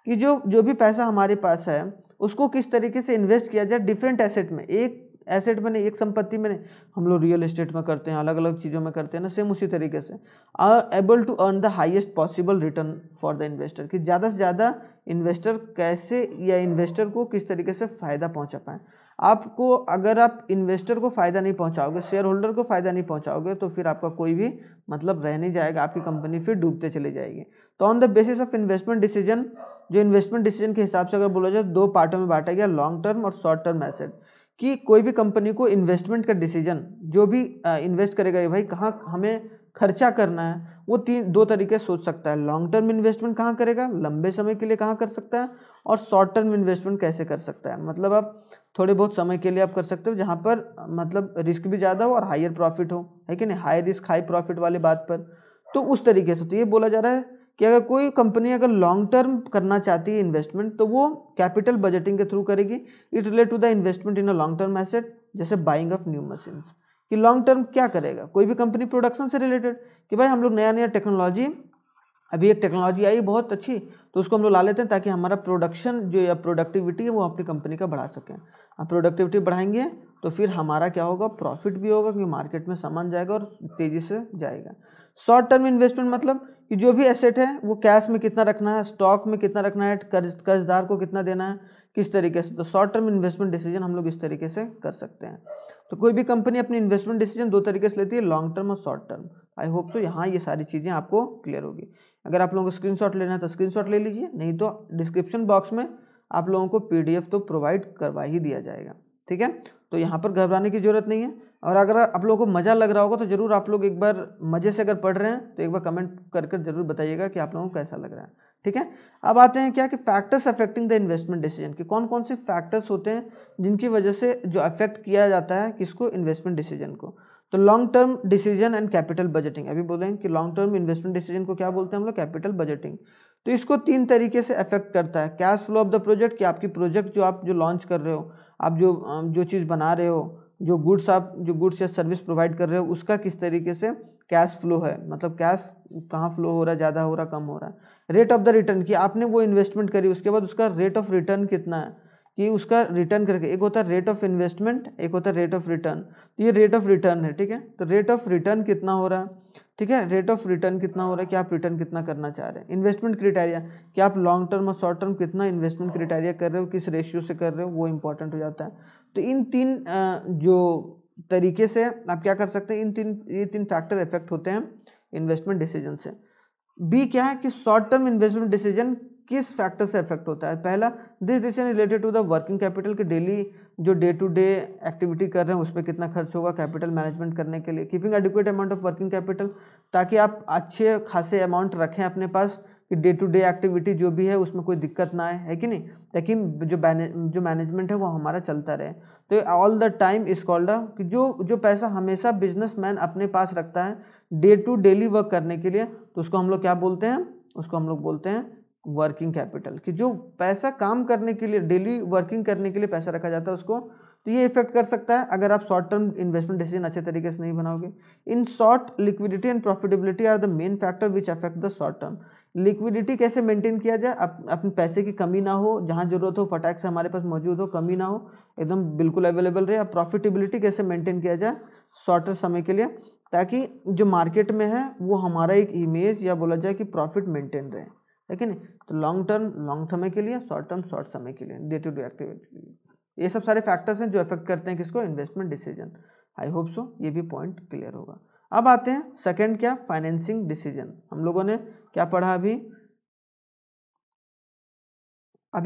कि जो भी पैसा हमारे पास है उसको किस तरीके से इन्वेस्ट किया जाए डिफरेंट एसेट में। एक एसेट में नहीं, एक संपत्ति में नहीं, हम लोग रियल एस्टेट में करते हैं, अलग अलग चीज़ों में करते हैं ना, सेम उसी तरीके से are able to earn the highest possible return for the investor, कि ज़्यादा से ज़्यादा इन्वेस्टर कैसे या इन्वेस्टर को किस तरीके से फ़ायदा पहुंचा पाए। आपको अगर आप इन्वेस्टर को फ़ायदा नहीं पहुंचाओगे, शेयर होल्डर को फ़ायदा नहीं पहुंचाओगे, तो फिर आपका कोई भी मतलब रह नहीं जाएगा, आपकी कंपनी फिर डूबते चली जाएगी। तो on the basis of investment decision, जो इन्वेस्टमेंट डिसीजन के हिसाब से अगर बोला जाए, 2 पार्टों में बांटा गया, लॉन्ग टर्म और शॉर्ट टर्म एसेट। कि कोई भी कंपनी को इन्वेस्टमेंट का डिसीजन, जो भी इन्वेस्ट करेगा भाई कहाँ हमें खर्चा करना है, वो 2 तरीके सोच सकता है। लॉन्ग टर्म इन्वेस्टमेंट कहाँ करेगा, लंबे समय के लिए कहाँ कर सकता है, और शॉर्ट टर्म इन्वेस्टमेंट कैसे कर सकता है। मतलब आप थोड़े बहुत समय के लिए आप कर सकते हो, जहाँ पर मतलब रिस्क भी ज़्यादा हो और हायर प्रॉफिट हो, है कि नहीं, हाई रिस्क हाई प्रॉफिट वाले बात पर। तो उस तरीके से तो ये बोला जा रहा है कि अगर कोई कंपनी अगर लॉन्ग टर्म करना चाहती है इन्वेस्टमेंट, तो वो कैपिटल बजटिंग के थ्रू करेगी। It relate to the investment in a long term asset, जैसे बाइंग ऑफ न्यू मशीन्स। कि लॉन्ग टर्म क्या करेगा, कोई भी कंपनी प्रोडक्शन से रिलेटेड, कि भाई हम लोग नया नया टेक्नोलॉजी, अभी एक टेक्नोलॉजी आई बहुत अच्छी, तो उसको हम लोग ला लेते हैं ताकि हमारा प्रोडक्शन जो या प्रोडक्टिविटी है वो अपनी कंपनी का बढ़ा सकें। अब प्रोडक्टिविटी बढ़ाएंगे तो फिर हमारा क्या होगा, प्रॉफिट भी होगा, क्योंकि मार्केट में सामान जाएगा और तेजी से जाएगा। शॉर्ट टर्म इन्वेस्टमेंट मतलब कि जो भी एसेट है वो कैश में कितना रखना है, स्टॉक में कितना रखना है, कर्जदार को कितना देना है, किस तरीके से। तो शॉर्ट टर्म इन्वेस्टमेंट डिसीजन हम लोग इस तरीके से कर सकते हैं। तो कोई भी कंपनी अपनी इन्वेस्टमेंट डिसीजन 2 तरीके से लेती है, लॉन्ग टर्म और शॉर्ट टर्म। आई होप तो यहाँ ये सारी चीज़ें आपको क्लियर होगी। अगर आप लोगों को स्क्रीनशॉट लेना है तो स्क्रीनशॉट ले लीजिए, नहीं तो डिस्क्रिप्शन बॉक्स में आप लोगों को पीडीएफ तो प्रोवाइड करवा ही दिया जाएगा। ठीक है, तो यहाँ पर घबराने की जरूरत नहीं है। और अगर आप लोगों को मज़ा लग रहा होगा तो ज़रूर आप लोग एक बार मज़े से अगर पढ़ रहे हैं तो एक बार कमेंट करके जरूर बताइएगा कि आप लोगों को कैसा लग रहा है। ठीक है, अब आते हैं क्या कि factors affecting the investment decision, कि कौन कौन से फैक्टर्स होते हैं जिनकी वजह से जो अफेक्ट किया जाता है किसको, इन्वेस्टमेंट डिसीजन को। तो long term decision and capital budgeting, अभी बोलेंगे कि लॉन्ग टर्म इन्वेस्टमेंट डिसीजन को क्या बोलते हैं हम लोग, कैपिटल बजटिंग। तो इसको 3 तरीके से अफेक्ट करता है। Cash flow of the project, कि आपकी प्रोजेक्ट जो आप जो लॉन्च कर रहे हो, आप जो चीज़ बना रहे हो, जो गुड्स या सर्विस प्रोवाइड कर रहे हो, उसका किस तरीके से कैश फ्लो है, मतलब कैश कहाँ फ्लो हो रहा है, ज़्यादा हो रहा है, कम हो रहा है। रेट ऑफ द रिटर्न, कि आपने वो इन्वेस्टमेंट करी उसके बाद उसका रेट ऑफ रिटर्न कितना है, कि उसका रिटर्न करके, एक होता है रेट ऑफ इन्वेस्टमेंट, एक होता है रेट ऑफ रिटर्न। तो ये रेट ऑफ रिटर्न है। ठीक है, तो रेट ऑफ रिटर्न कितना हो रहा है, ठीक है, रेट ऑफ रिटर्न कितना हो रहा है, कि आप रिटर्न कितना करना चाह रहे हैं। इन्वेस्टमेंट क्राइटेरिया, कि आप लॉन्ग टर्म और शॉर्ट टर्म कितना इन्वेस्टमेंट क्राइटेरिया कर रहे हो, किस रेशियो से कर रहे हो, वो इंपॉर्टेंट हो जाता है। तो इन 3 जो तरीके से आप क्या कर सकते हैं, ये तीन फैक्टर इफेक्ट होते हैं इन्वेस्टमेंट डिसीजन से। बी क्या है कि शॉर्ट टर्म इन्वेस्टमेंट डिसीजन किस फैक्टर से इफेक्ट होता है। पहला, this decision related to the working capital, के डेली जो डे टू डे एक्टिविटी कर रहे हैं उस पर कितना खर्च होगा कैपिटल मैनेजमेंट करने के लिए। Keeping adequate amount of working capital, ताकि आप अच्छे खासे अमाउंट रखें अपने पास कि डे टू डे एक्टिविटी जो भी है उसमें कोई दिक्कत ना आए, है कि नहीं, ताकि जो मैनेजमेंट है वो हमारा चलता रहे। तो all the time is called कि जो पैसा हमेशा बिजनेसमैन अपने पास रखता है डे टू डेली वर्क करने के लिए, तो उसको हम लोग क्या बोलते हैं, उसको हम लोग बोलते हैं वर्किंग कैपिटल, कि जो पैसा काम करने के लिए, डेली वर्किंग करने के लिए पैसा रखा जाता है उसको, तो ये इफेक्ट कर सकता है अगर आप शॉर्ट टर्म इन्वेस्टमेंट डिसीजन अच्छे तरीके से नहीं बनाओगे। In short, liquidity and profitability are the main factor which affect the short term. Liquidity कैसे मेंटेन किया जाए, अपने पैसे की कमी ना हो, जहां जरूरत हो फटाक से हमारे पास मौजूद हो, कमी ना हो, एकदम बिल्कुल अवेलेबल रहे। अब प्रॉफिटेबिलिटी कैसे मेंटेन किया जाए शॉर्टर समय के लिए, ताकि जो मार्केट में है वो हमारा एक इमेज या बोला जाए कि प्रॉफिट मेंटेन रहे, है कि नहीं। तो लॉन्ग टर्म लॉन्ग समय के लिए, शॉर्ट टर्म शॉर्ट समय के लिए, डे टू डे एक्टिविटी के लिए, ये सब सारे फैक्टर्स हैं जो अफेक्ट करते हैं किसको, investment decision. I hope so ये भी पॉइंट क्लियर होगा। अब आते हैं सेकंड, क्या, फाइनेंसिंग डिसीजन। हम लोगों ने क्या पढ़ा अभी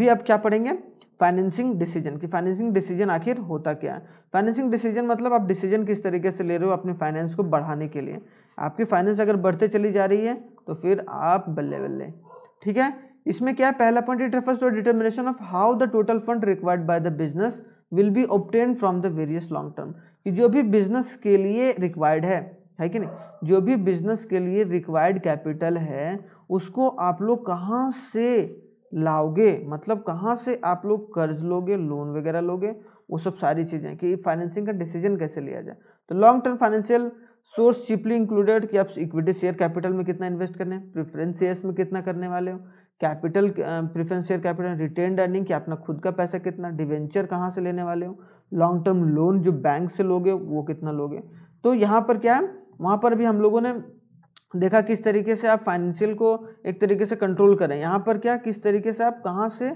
अब क्या पढ़ेंगे, फाइनेंसिंग डिसीजन। कि फाइनेंसिंग डिसीजन आखिर होता क्या है। फाइनेंसिंग डिसीजन मतलब आप डिसीजन किस तरीके से ले रहे हो अपने फाइनेंस को बढ़ाने के लिए। आपकी फाइनेंस अगर बढ़ते चली जा रही है तो फिर आप बल्ले बल्ले, ठीक है। इसमें क्या है, पहला point, it refers to determination of how the total fund required by the business will be obtain from the various long term. कि जो भी बिजनेस के लिए रिक्वायर्ड है कि नहीं, जो भी बिजनेस के लिए रिक्वायर्ड कैपिटल है उसको आप लोग कहाँ से लाओगे, मतलब कहाँ से आप लोग कर्ज लोगे, लोन वगैरह लोगे, वो सब सारी चीजें, कि फाइनेंसिंग का डिसीजन कैसे लिया जाए। तो long term financial source चिपली included, कि आप इक्विटी शेयर कैपिटल में कितना इन्वेस्ट करने हैं, प्रेफरेंस शेयर्स में कितना करने वाले हो, capital preference share capital, retained earning, कि अपना खुद का पैसा कितना, डिवेंचर कहाँ से लेने वाले हो, लॉन्ग टर्म लोन जो बैंक से लोगे वो कितना लोगे। तो यहाँ पर क्या है, वहाँ पर भी हम लोगों ने देखा किस तरीके से आप फाइनेंशियल को एक तरीके से कंट्रोल करें। यहाँ पर क्या, किस तरीके से आप कहाँ से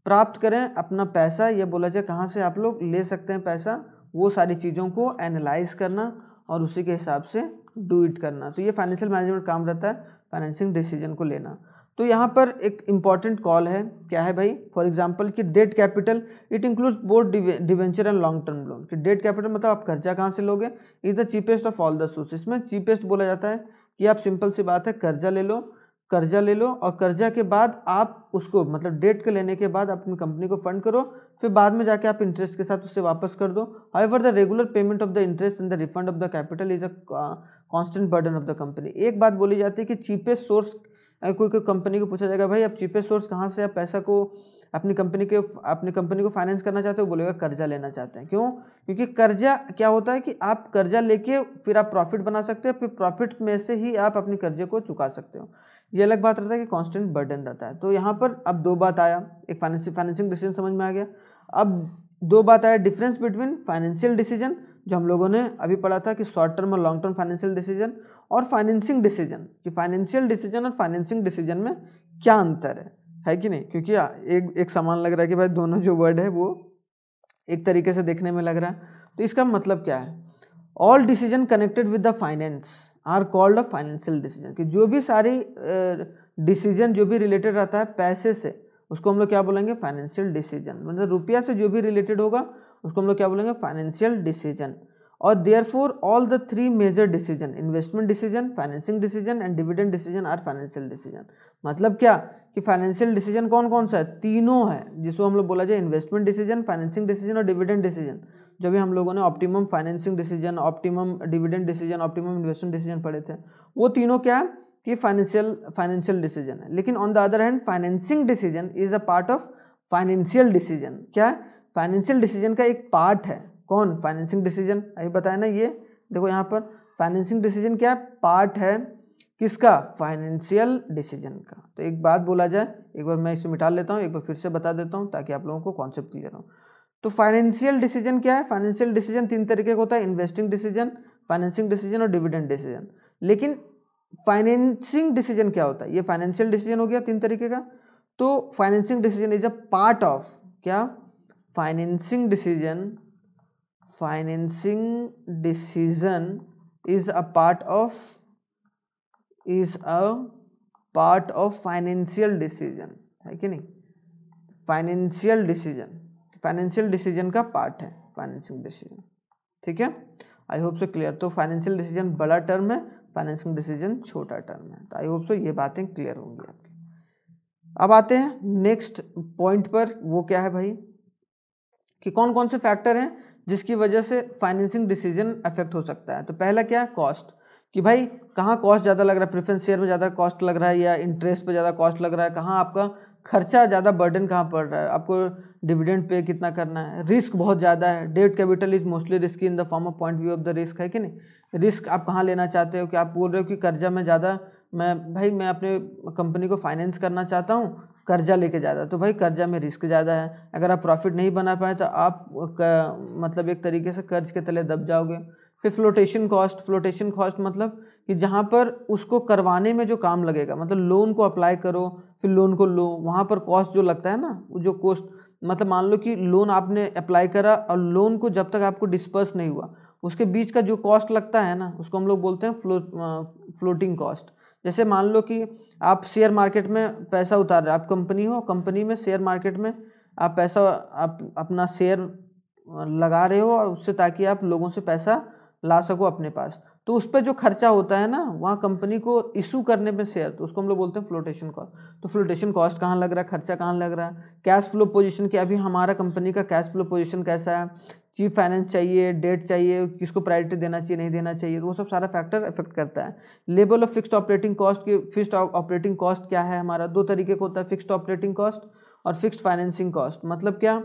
प्राप्त करें अपना पैसा, या बोला जाए कहाँ से आप लोग ले सकते हैं पैसा, वो सारी चीज़ों को एनालाइज करना और उसी के हिसाब से डू इट करना। तो ये फाइनेंशियल मैनेजमेंट काम रहता है, फाइनेंशियल डिसीजन को लेना। तो यहाँ पर एक इंपॉर्टेंट कॉल है, क्या है भाई, फॉर एग्जांपल कि debt capital, it includes both debenture and long term loan. कि डेट कैपिटल मतलब आप कर्जा कहाँ से लोगे, is the cheapest of all the source. इसमें चीपेस्ट बोला जाता है कि आप सिंपल सी बात है कर्जा ले लो, और कर्जा के बाद आप उसको, मतलब डेट के लेने के बाद अपनी कंपनी को फंड करो, फिर बाद में जाके आप इंटरेस्ट के साथ उससे वापस कर दो। However the regular payment of the interest and the refund of the capital is a constant burden of the company. एक बात बोली जाती है कि चीपेस्ट सोर्स, कोई कंपनी को पूछा जाएगा भाई आप चीपेस्ट सोर्स कहाँ से आप पैसा को अपनी कंपनी को फाइनेंस करना चाहते हो, बोलेगा कर्जा लेना चाहते हैं। क्यों, क्योंकि कर्जा क्या होता है कि आप कर्जा लेके फिर आप प्रॉफिट बना सकते हो, फिर प्रॉफिट में से ही आप अपने कर्जे को चुका सकते हो। ये अलग बात रहता है कि कांस्टेंट बर्डन रहता है। तो यहाँ पर अब दो बात आया, एक फाइनेंसिंग डिसीजन समझ में आ गया। अब दो बात आया, डिफरेंस बिटवीन फाइनेंशियल डिसीजन जो हम लोगों ने अभी पढ़ा था कि शॉर्ट टर्म और लॉन्ग टर्म फाइनेंशियल डिसीजन, और फाइनेंसिंग डिसीजन, कि फाइनेंशियल डिसीजन और फाइनेंसिंग डिसीजन में क्या अंतर है कि नहीं। क्योंकि एक समान लग रहा है कि भाई दोनों जो वर्ड है वो एक तरीके से देखने में लग रहा है। तो इसका मतलब क्या है, all decision connected with the finance are called a financial decision. कि जो भी सारी डिसीजन जो भी रिलेटेड रहता है पैसे से, उसको हम लोग क्या बोलेंगे, फाइनेंशियल डिसीजन। मतलब रुपया से जो भी रिलेटेड होगा उसको हम लोग क्या बोलेंगे, फाइनेंशियल डिसीजन। और therefore all the three major decision, investment decision, financing decision and dividend decision are financial decision. मतलब क्या कि फाइनेंशियल डिसीजन कौन कौन सा है, तीनों है, जिसको हम लोग बोला जाए इन्वेस्टमेंट डिसीजन, फाइनेंसिंग डिसीजन और डिविडेंड डिसीजन। जो भी हम लोगों ने optimum financing decision, optimum dividend decision, optimum investment decision पढ़े थे, वो तीनों क्या है कि फाइनेंशियल डिसीजन है। लेकिन on the other hand financing decision is a part of financial decision. क्या है, फाइनेंशियल डिसीजन का एक पार्ट है। कौन, फाइनेंसिंग डिसीजन, अभी बताया ना। ये देखो यहाँ पर फाइनेंसिंग डिसीजन क्या है, पार्ट है किसका, फाइनेंशियल डिसीजन का। तो एक बात बोला जाए, एक बार मैं इसे मिटा लेता हूँ, एक बार फिर से बता देता हूँ ताकि आप लोगों को कॉन्सेप्ट क्लियर हो। तो फाइनेंशियल डिसीजन क्या है, फाइनेंशियल डिसीजन तीन तरीके का होता है, इन्वेस्टिंग डिसीजन, फाइनेंसिंग डिसीजन और डिविडेंड डिसीजन। लेकिन फाइनेंसिंग डिसीजन क्या होता है, ये फाइनेंशियल डिसीजन हो गया तीन तरीके का। तो financing decision is a part of, क्या, financing decision is a part of financial decision, है कि नहीं। फाइनेंशियल डिसीजन का पार्ट है फाइनेंसिंग डिसीजन, ठीक है। I hope so clear. तो फाइनेंशियल डिसीजन बड़ा टर्म है, फाइनेंसिंग डिसीजन छोटा टर्म है। तो आई होप सो ये बातें क्लियर होंगी आपकी। अब आते हैं नेक्स्ट पॉइंट पर, वो क्या है भाई कि कौन कौन से फैक्टर हैं जिसकी वजह से फाइनेंसिंग डिसीजन अफेक्ट हो सकता है। तो पहला क्या है, कॉस्ट। कि भाई कहाँ कॉस्ट ज़्यादा लग रहा है, प्रेफरेंस शेयर में ज़्यादा कॉस्ट लग रहा है या इंटरेस्ट पे ज़्यादा कॉस्ट लग रहा है, कहाँ आपका खर्चा ज़्यादा बर्डन कहाँ पड़ रहा है, आपको डिविडेंड पे कितना करना है, रिस्क बहुत ज़्यादा है, debt capital is mostly risky in the form of point view of the risk, है कि नहीं। रिस्क आप कहाँ लेना चाहते हो, कि आप बोल रहे हो कि कर्जा में ज़्यादा मैं अपने कंपनी को फाइनेंस करना चाहता हूँ, कर्जा लेके ज़्यादा, तो भाई कर्जा में रिस्क ज़्यादा है, अगर आप प्रॉफिट नहीं बना पाए तो आप मतलब एक तरीके से कर्ज के तले दब जाओगे। फिर फ्लोटेशन कॉस्ट मतलब कि जहाँ पर उसको करवाने में जो काम लगेगा, मतलब लोन को अप्लाई करो फिर लोन को लो, वहाँ पर कॉस्ट जो लगता है ना, वो जो कॉस्ट, मतलब मान लो कि लोन आपने अप्लाई करा और लोन को जब तक आपको डिस्पर्स नहीं हुआ उसके बीच का जो कॉस्ट लगता है ना, उसको हम लोग बोलते हैं फ्लोटिंग कॉस्ट। जैसे मान लो कि आप शेयर मार्केट में पैसा उतार रहे, आप कंपनी हो, कंपनी में शेयर मार्केट में आप पैसा, आप अपना शेयर लगा रहे हो और उससे ताकि आप लोगों से पैसा ला सको अपने पास, तो उस पर जो खर्चा होता है ना वहाँ कंपनी को इशू करने में शेयर, तो उसको हम लोग बोलते हैं फ्लोटेशन कॉस्ट। तो फ्लोटेशन कॉस्ट कहाँ लग रहा है, खर्चा कहाँ लग रहा है, कैश फ्लो पोजीशन, कि अभी हमारा कंपनी का कैश फ्लो पोजीशन कैसा है, चीप फाइनेंस चाहिए, डेट चाहिए, किसको प्रायोरिटी देना चाहिए नहीं देना चाहिए, तो वो सब सारा फैक्टर इफेक्ट करता है। Level of fixed operating cost, की फिक्स्ड ऑपरेटिंग कॉस्ट क्या है हमारा, दो तरीके का होता है, फिक्स्ड ऑपरेटिंग कॉस्ट और फिक्स्ड फाइनेंसिंग कॉस्ट। मतलब क्या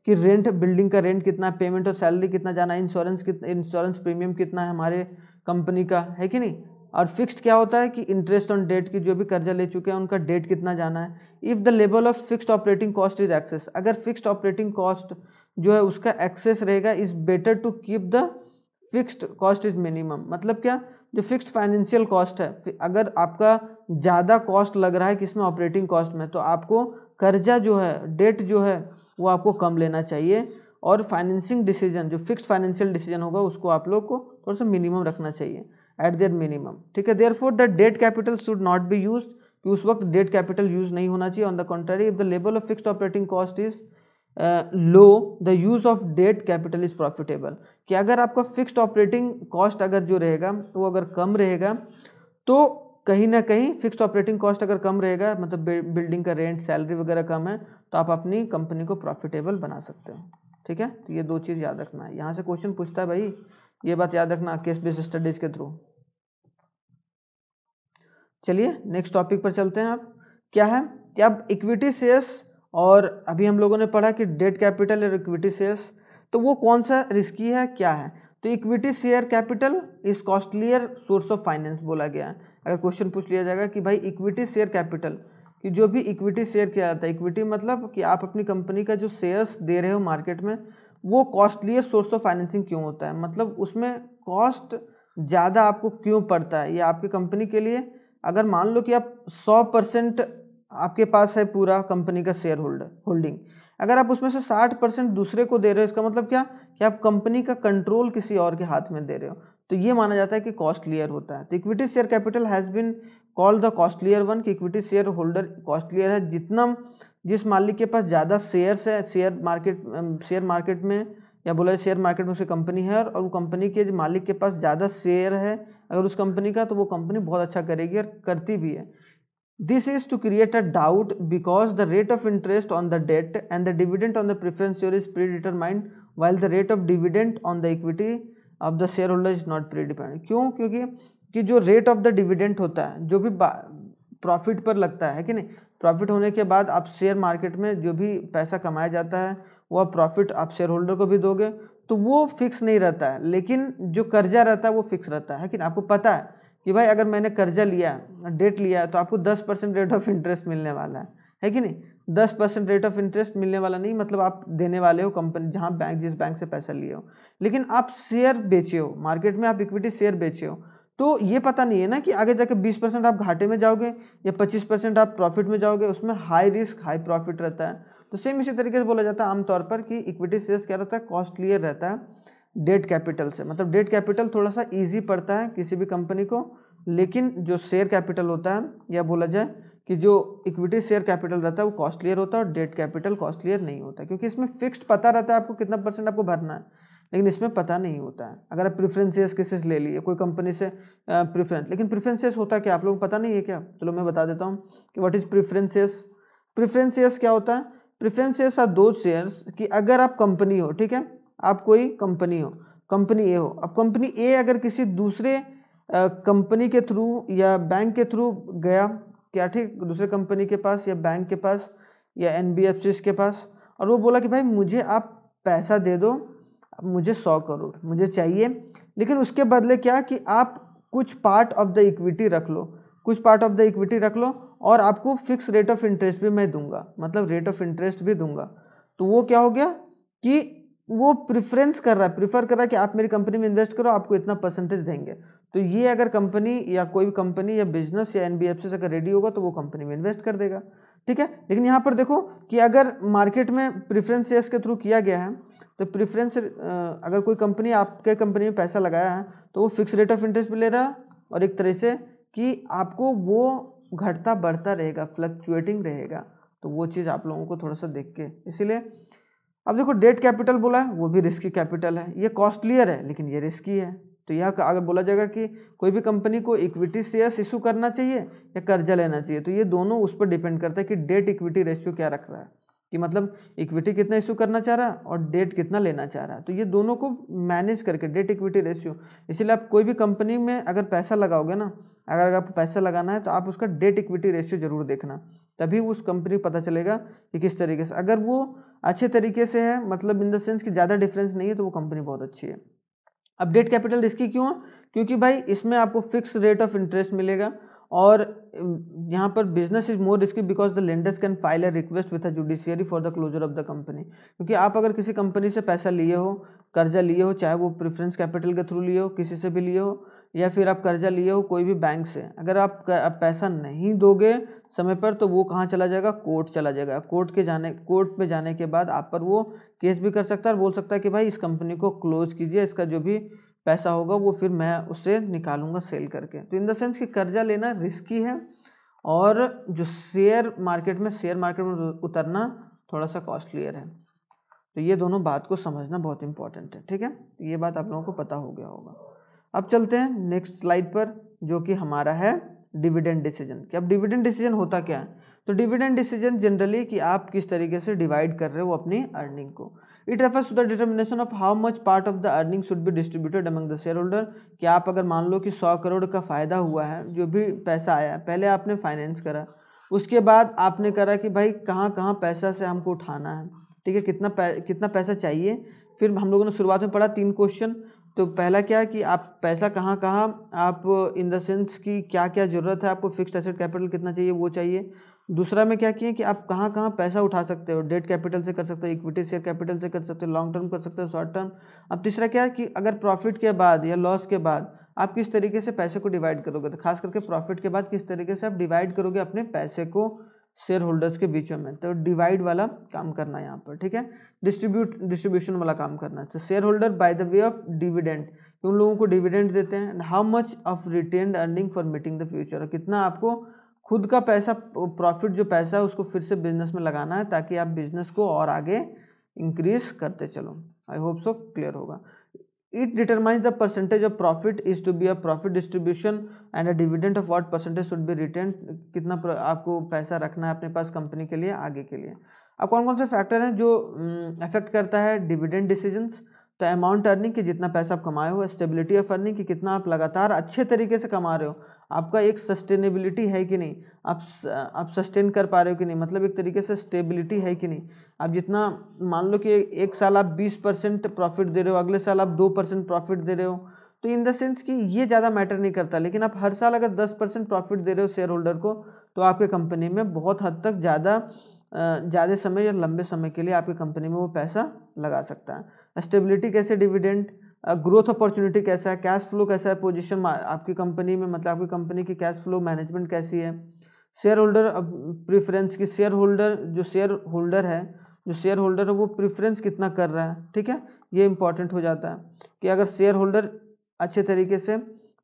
कि रेंट, बिल्डिंग का रेंट कितना, पेमेंट और सैलरी कितना जाना, इंश्योरेंस प्रीमियम कितना है हमारे कंपनी का, है कि नहीं। और फिक्स्ड क्या होता है कि इंटरेस्ट ऑन डेट, की जो भी कर्जा ले चुके हैं उनका डेट कितना जाना है। If the level of fixed operating cost is excess, अगर फिक्स्ड ऑपरेटिंग कॉस्ट जो है उसका एक्सेस रहेगा, is better to keep the fixed cost is minimum. मतलब क्या, जो फिक्स्ड फाइनेंशियल कॉस्ट है, अगर आपका ज़्यादा कॉस्ट लग रहा है किसमें, ऑपरेटिंग कॉस्ट में, तो आपको कर्जा जो है, डेट जो है वो आपको कम लेना चाहिए, और फाइनेंसिंग डिसीजन, जो फिक्स्ड फाइनेंशियल डिसीजन होगा उसको आप लोग को थोड़ा सा मिनिमम रखना चाहिए, एट देयर मिनिमम, ठीक है। Therefore the debt capital should not be used, कि उस वक्त डेट कैपिटल यूज नहीं होना चाहिए। On the contrary, if the level of fixed operating cost is low, the use of debt capital is profitable, कि अगर आपका फिक्स्ड ऑपरेटिंग कॉस्ट अगर जो रहेगा वो अगर कम रहेगा, तो कहीं ना कहीं फिक्स्ड ऑपरेटिंग कॉस्ट अगर कम रहेगा, मतलब बिल्डिंग का रेंट, सैलरी वगैरह कम है, तो आप अपनी कंपनी को प्रॉफिटेबल बना सकते हो, ठीक है। तो ये दो चीज़ याद रखना है, यहाँ से क्वेश्चन पूछता है भाई, ये बात याद रखना केस बेस्ड स्टडीज के थ्रू। चलिए नेक्स्ट टॉपिक पर चलते हैं। आप क्या है कि अब इक्विटी शेयर्स, और अभी हम लोगों ने पढ़ा कि डेट कैपिटल और इक्विटी शेयर्स, तो वो कौन सा रिस्की है, क्या है। तो equity share capital is costlier source of finance बोला गया है। अगर क्वेश्चन पूछ लिया जाएगा कि भाई इक्विटी शेयर कैपिटल, कि जो भी इक्विटी शेयर किया जाता है, इक्विटी मतलब कि आप अपनी कंपनी का जो शेयर्स दे रहे हो मार्केट में, वो कॉस्टलियर सोर्स ऑफ फाइनेंसिंग क्यों होता है, मतलब उसमें कॉस्ट ज़्यादा आपको क्यों पड़ता है, ये आपकी कंपनी के लिए, अगर मान लो कि आप 100% आपके पास है पूरा कंपनी का शेयर होल्डिंग, अगर आप उसमें से 60% दूसरे को दे रहे हो, इसका मतलब क्या कि आप कंपनी का कंट्रोल किसी और के हाथ में दे रहे हो, तो ये माना जाता है कि कॉस्टलियर होता है। तो equity share capital has been called the costlier one, कि इक्विटी शेयर होल्डर कॉस्टलियर है, जितना जिस मालिक के पास ज़्यादा शेयर्स है शेयर मार्केट में, या बोला शेयर मार्केट में उसकी कंपनी है, और वो कंपनी के मालिक के पास ज़्यादा शेयर है अगर उस कंपनी का, तो वो कंपनी बहुत अच्छा करेगी और करती भी है। This is to create a doubt because the rate of interest on the debt and the dividend on the preference share is pre determined while the rate of dividend on the equity of the share holder is not pre dependent. क्यों, क्योंकि कि जो रेट ऑफ द डिविडेंड होता है, जो भी प्रॉफिट पर लगता है कि नहीं, प्रॉफिट होने के बाद आप शेयर मार्केट में जो भी पैसा कमाया जाता है, वो प्रॉफिट आप शेयर होल्डर को भी दोगे, तो वो फिक्स नहीं रहता है, लेकिन जो कर्जा रहता है वो फिक्स रहता है कि आपको पता है कि भाई अगर मैंने कर्जा लिया, डेट लिया है, तो आपको 10% रेट ऑफ इंटरेस्ट मिलने वाला है कि नहीं। 10% रेट ऑफ इंटरेस्ट मिलने वाला नहीं, मतलब आप देने वाले हो कंपनी, जहाँ बैंक, जिस बैंक से पैसा लिए हो, लेकिन आप शेयर बेचे हो मार्केट में, आप इक्विटी शेयर बेचे हो, तो ये पता नहीं है ना कि आगे जाके 20% आप घाटे में जाओगे या 25% आप प्रॉफिट में जाओगे, उसमें हाई रिस्क हाई प्रॉफिट रहता है। तो सेम इसी तरीके से बोला जाता है आमतौर पर कि इक्विटी शेयर्स क्या रहता है, कॉस्टलियर रहता है डेट कैपिटल से, मतलब डेट कैपिटल थोड़ा सा इजी पड़ता है किसी भी कंपनी को, लेकिन जो शेयर कैपिटल होता है, या बोला जाए कि जो इक्विटी शेयर कैपिटल रहता है वो कॉस्टलियर होता है, और डेट कैपिटल कॉस्टलियर नहीं होता, क्योंकि इसमें फिक्स्ड पता रहता है आपको कितना परसेंट आपको भरना है, लेकिन इसमें पता नहीं होता है। अगर आप प्रेफरेंस शेयर्स किसी से ले लिए, कोई कंपनी से प्रेफरेंस, लेकिन प्रेफरेंस शेयर्स होता है क्या, आप लोगों को पता नहीं है क्या, चलो मैं बता देता हूँ कि what is preference shares. Preference shares क्या होता है, प्रेफरेंस शेयर्स आर दो शेयर्स कि अगर आप कंपनी हो, ठीक है, आप कोई कंपनी हो, कंपनी ए हो, अब कंपनी ए अगर किसी दूसरे कंपनी के थ्रू या बैंक के थ्रू गया क्या, ठीक, दूसरे कंपनी के पास या बैंक के पास या एनबीएफसी के पास, और वो बोला कि भाई मुझे आप पैसा दे दो, मुझे 100 करोड़ मुझे चाहिए, लेकिन उसके बदले क्या कि आप कुछ पार्ट ऑफ द इक्विटी रख लो, कुछ पार्ट ऑफ द इक्विटी रख लो, और आपको फिक्स रेट ऑफ इंटरेस्ट भी मैं दूंगा, मतलब रेट ऑफ इंटरेस्ट भी दूंगा। तो वो क्या हो गया कि वो प्रेफर कर रहा है कि आप मेरी कंपनी में इन्वेस्ट करो, आपको इतना परसेंटेज देंगे। तो ये अगर कंपनी या कोई भी कंपनी या बिजनेस या एनबीएफसी से अगर रेडी होगा तो वो कंपनी में इन्वेस्ट कर देगा, ठीक है। लेकिन यहाँ पर देखो कि अगर मार्केट में प्रेफरेंस शेयर्स के थ्रू किया गया है, तो प्रेफरेंस अगर कोई कंपनी आपके कंपनी में पैसा लगाया है तो वो फिक्स रेट ऑफ इंटरेस्ट भी ले रहा है, और एक तरह से कि आपको वो घटता बढ़ता रहेगा, फ्लक्चुएटिंग रहेगा। तो वो चीज़ आप लोगों को थोड़ा सा देख के, इसीलिए अब देखो डेट कैपिटल बोला है, वो भी रिस्की कैपिटल है, ये कॉस्टलियर है लेकिन ये रिस्की है। तो यह अगर बोला जाएगा कि कोई भी कंपनी को इक्विटी शेयर्स इशू करना चाहिए या कर्जा लेना चाहिए, तो ये दोनों उस पर डिपेंड करता है कि डेट इक्विटी रेशियो क्या रख रहा है, कि मतलब इक्विटी कितना इशू करना चाह रहा है और डेट कितना लेना चाह रहा है। तो ये दोनों को मैनेज करके डेट इक्विटी रेशियो, इसीलिए आप कोई भी कंपनी में अगर पैसा लगाओगे ना, अगर आपको पैसा लगाना है तो आप उसका डेट इक्विटी रेशियो जरूर देखना, तभी उस कंपनी को पता चलेगा कि किस तरीके से, अगर वो अच्छे तरीके से है, मतलब इन द सेंस कि ज़्यादा डिफरेंस नहीं है, तो वो कंपनी बहुत अच्छी है। अब डेट कैपिटल रिस्की क्यों है? क्योंकि भाई इसमें आपको फिक्स रेट ऑफ इंटरेस्ट मिलेगा, और यहाँ पर business is more risky because the lenders can file a request with a judiciary for the closure of the company. क्योंकि आप अगर किसी कंपनी से पैसा लिए हो, कर्जा लिए हो, चाहे वो प्रेफरेंस कैपिटल के थ्रू लिए हो, किसी से भी लिए हो, या फिर आप कर्जा लिए हो कोई भी बैंक से, अगर आप पैसा नहीं दोगे समय पर, तो वो कहाँ चला जाएगा, कोर्ट चला जाएगा। कोर्ट में जाने के बाद आप पर वो केस भी कर सकता है और बोल सकता है कि भाई इस कंपनी को क्लोज कीजिए, इसका जो भी पैसा होगा वो फिर मैं उससे निकालूंगा सेल करके। तो इन द सेंस कि कर्जा लेना रिस्की है, और जो शेयर मार्केट में उतरना थोड़ा सा कॉस्टलियर है। तो ये दोनों बात को समझना बहुत इंपॉर्टेंट है, ठीक है। ये बात आप लोगों को पता हो गया होगा। अब चलते हैं नेक्स्ट स्लाइड पर, जो कि हमारा है डिविडेंड डिसीजन। कि अब डिविडेंड डिसीजन होता क्या है? तो डिविडेंड डिसीजन जनरली कि आप किस तरीके से डिवाइड कर रहे हो अपनी अर्निंग को। It refers to the determination of how much part of the earning should be distributed among the share holder. कि आप अगर मान लो कि 100 करोड़ का फायदा हुआ है, जो भी पैसा आया, पहले आपने फाइनेंस करा, उसके बाद आपने करा कि भाई कहाँ कहाँ पैसा से हमको उठाना है, ठीक है, कितना पैसा चाहिए। फिर हम लोगों ने शुरुआत में पढ़ा 3 क्वेश्चन। तो पहला क्या है कि आप पैसा कहाँ कहाँ, आप इन द सेंस कि क्या क्या ज़रूरत है, आपको फिक्स्ड एसेट कैपिटल कितना चाहिए वो चाहिए। दूसरा में क्या किए कि आप कहाँ कहाँ पैसा उठा सकते हो, डेट कैपिटल से कर सकते हो, इक्विटी शेयर कैपिटल से कर सकते हो, लॉन्ग टर्म कर सकते हो, शॉर्ट टर्म। अब तीसरा क्या है कि अगर प्रॉफिट के बाद या लॉस के बाद आप किस तरीके से पैसे को डिवाइड करोगे, तो खास करके प्रॉफिट के बाद किस तरीके से आप डिवाइड करोगे अपने पैसे को शेयर होल्डर्स के बीच में। तो डिवाइड वाला काम करना है यहाँ पर, ठीक है, डिस्ट्रीब्यूशन वाला काम करना है। तो share holder by the way of dividend, उन लोगों को डिविडेंड देते हैं। How much of retained earning for meeting the future, कितना आपको खुद का पैसा, प्रॉफिट जो पैसा है उसको फिर से बिजनेस में लगाना है, ताकि आप बिजनेस को और आगे इंक्रीज करते चलो। आई होप सो क्लियर होगा। It determines the percentage of profit is to be a profit distribution and a dividend of what percentage should be retained। कितना आपको पैसा रखना है अपने पास कंपनी के लिए, आगे के लिए। अब कौन कौन से फैक्टर हैं जो अफेक्ट करता है डिविडेंड डिसीजंस? तो अमाउंट अर्निंग की, जितना पैसा आप कमाए हो, स्टेबिलिटी ऑफ अर्निंग की, कितना आप लगातार अच्छे तरीके से कमा रहे हो, आपका एक सस्टेनेबिलिटी है कि नहीं, आप सस्टेन कर पा रहे हो कि नहीं, मतलब एक तरीके से स्टेबिलिटी है कि नहीं। आप जितना मान लो कि एक साल आप 20% प्रॉफिट दे रहे हो, अगले साल आप 2% प्रॉफिट दे रहे हो, तो इन द सेंस कि ये ज़्यादा मैटर नहीं करता। लेकिन आप हर साल अगर 10% प्रॉफिट दे रहे हो शेयर होल्डर को, तो आपके कंपनी में बहुत हद तक ज़्यादा समय या लंबे समय के लिए आपकी कंपनी में वो पैसा लगा सकता है। स्टेबिलिटी कैसे, डिविडेंड, ग्रोथ अपॉर्चुनिटी कैसा है, कैश फ्लो कैसा है, पोजीशन आपकी कंपनी में, मतलब आपकी कंपनी की कैश फ्लो मैनेजमेंट कैसी है। शेयर होल्डर प्रेफरेंस की, शेयर होल्डर है वो प्रेफरेंस कितना कर रहा है, ठीक है, ये इंपॉर्टेंट हो जाता है कि अगर शेयर होल्डर अच्छे तरीके से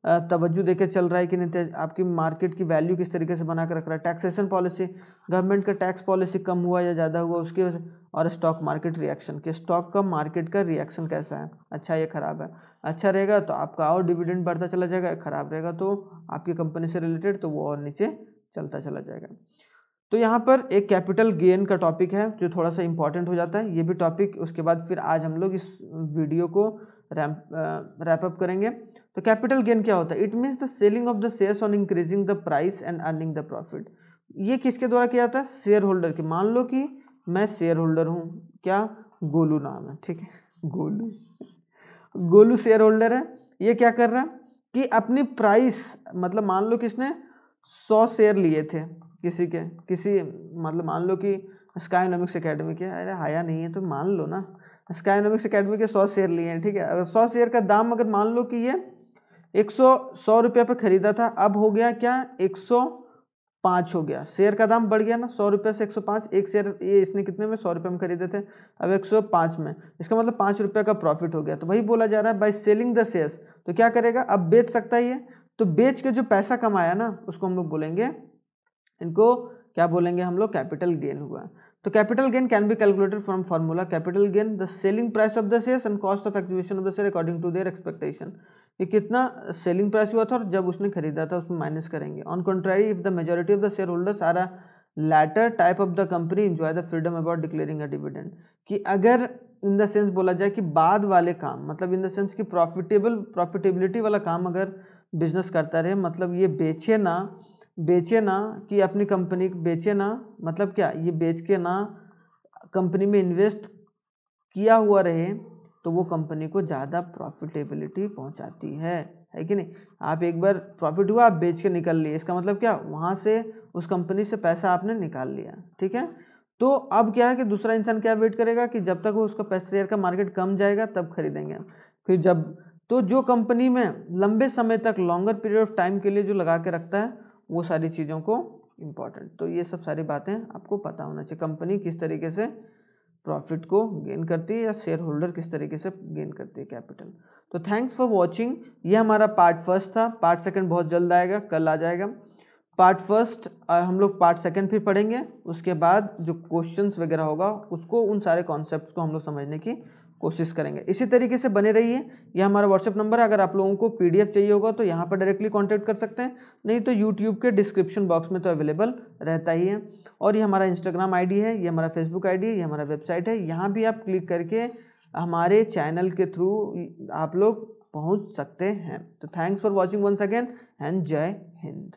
तवज्जो देकर चल रहा है कि नहीं, आपकी मार्केट की वैल्यू किस तरीके से बना कर रख रहा है। टैक्सेशन पॉलिसी, गवर्नमेंट का टैक्स पॉलिसी कम हुआ या ज़्यादा हुआ उसकी वजह से। और स्टॉक मार्केट रिएक्शन, कि स्टॉक का मार्केट का रिएक्शन कैसा है, अच्छा या खराब है। अच्छा रहेगा तो आपका और डिविडेंड बढ़ता चला जाएगा, खराब रहेगा तो आपकी कंपनी से रिलेटेड तो वो और नीचे चलता चला जाएगा। तो यहाँ पर एक कैपिटल गेन का टॉपिक है जो थोड़ा सा इंपॉर्टेंट हो जाता है, ये भी टॉपिक उसके बाद फिर आज हम लोग इस वीडियो को रैप अप करेंगे। तो कैपिटल गेन क्या होता है? It means the selling of the shares on increasing the price and earning the profit. ये किसके द्वारा किया जाता है? शेयर होल्डर के। मान लो कि मैं शेयर होल्डर हूँ, क्या? गोलू नाम है, ठीक है, गोलू शेयर होल्डर है। ये क्या कर रहा है कि अपनी प्राइस, मतलब मान लो किसने 100 शेयर लिए थे किसी मतलब मान लो कि स्काईनॉमिक्स एकेडमी के, अरे हाया नहीं है तो मान लो ना, स्काईनॉमिक्स एकेडमी के 100 शेयर लिए हैं, ठीक है। अगर 100 शेयर का दाम अगर मान लो कि ये 100 रुपये पे खरीदा था, अब हो गया क्या? 105 हो गया। शेयर का दाम बढ़ गया ना, 100 रुपये से 105। एक शेयर ये इसने कितने में? 100 रुपये में खरीदे थे, अब 105 में, इसका मतलब 5 रुपये का प्रॉफिट हो गया। तो वही बोला जा रहा है बाय सेलिंग द शेयर्स। तो क्या करेगा? अब बेच सकता ही है, तो बेच के जो पैसा कमाया ना उसको हम लोग बोलेंगे, इनको क्या बोलेंगे हम लोग? कैपिटल गेन हुआ। तो capital gain can be calculated from formula capital gain the selling price of the shares and cost of acquisition of the share according to their expectation. ये कितना सेलिंग प्राइस हुआ था और जब उसने खरीदा था उसमें माइनस करेंगे। On contrary, if the majority of the share holders are a latter type of the company enjoy the freedom about declaring a dividend. कि अगर इन द सेंस बोला जाए कि बाद वाले काम, मतलब इन द सेंस कि प्रॉफिटेबिलिटी वाला काम अगर बिजनेस करता रहे, मतलब ये बेचे ना कि अपनी कंपनी बेचे ना, मतलब क्या? ये बेच के ना कंपनी में इन्वेस्ट किया हुआ रहे, तो वो कंपनी को ज़्यादा प्रॉफिटेबिलिटी पहुंचाती है कि नहीं? आप एक बार प्रॉफिट हुआ, आप बेच के निकल लिए, इसका मतलब क्या? वहाँ से उस कंपनी से पैसा आपने निकाल लिया, ठीक है। तो अब क्या है कि दूसरा इंसान क्या वेट करेगा कि जब तक वो उसका पैसा शेयर का मार्केट कम जाएगा तब खरीदेंगे। फिर जब, तो जो कंपनी में लंबे समय तक, लॉन्गर पीरियड ऑफ टाइम के लिए जो लगा के रखता है, वो सारी चीज़ों को इम्पॉर्टेंट। तो ये सब सारी बातें आपको पता होना चाहिए। कंपनी किस तरीके से प्रॉफिट को गेन करती है या शेयर होल्डर किस तरीके से गेन करती है कैपिटल। तो थैंक्स फॉर वॉचिंग। ये हमारा पार्ट फर्स्ट था। पार्ट सेकंड बहुत जल्द आएगा, कल आ जाएगा। पार्ट फर्स्ट हम लोग पार्ट सेकंड फिर पढ़ेंगे। उसके बाद जो क्वेश्चंस वगैरह होगा उसको, उन सारे कॉन्सेप्ट्स को हम लोग समझने की कोशिश करेंगे। इसी तरीके से बने रहिए। ये हमारा व्हाट्सएप नंबर है। अगर आप लोगों को पीडीएफ चाहिए होगा तो यहाँ पर डायरेक्टली कांटेक्ट कर सकते हैं, नहीं तो यूट्यूब के डिस्क्रिप्शन बॉक्स में तो अवेलेबल रहता ही है। और ये हमारा इंस्टाग्राम आईडी है, ये हमारा फेसबुक आईडी है, ये हमारा वेबसाइट है। यहाँ भी आप क्लिक करके हमारे चैनल के थ्रू आप लोग पहुँच सकते हैं। तो thanks for watching once again and जय हिंद।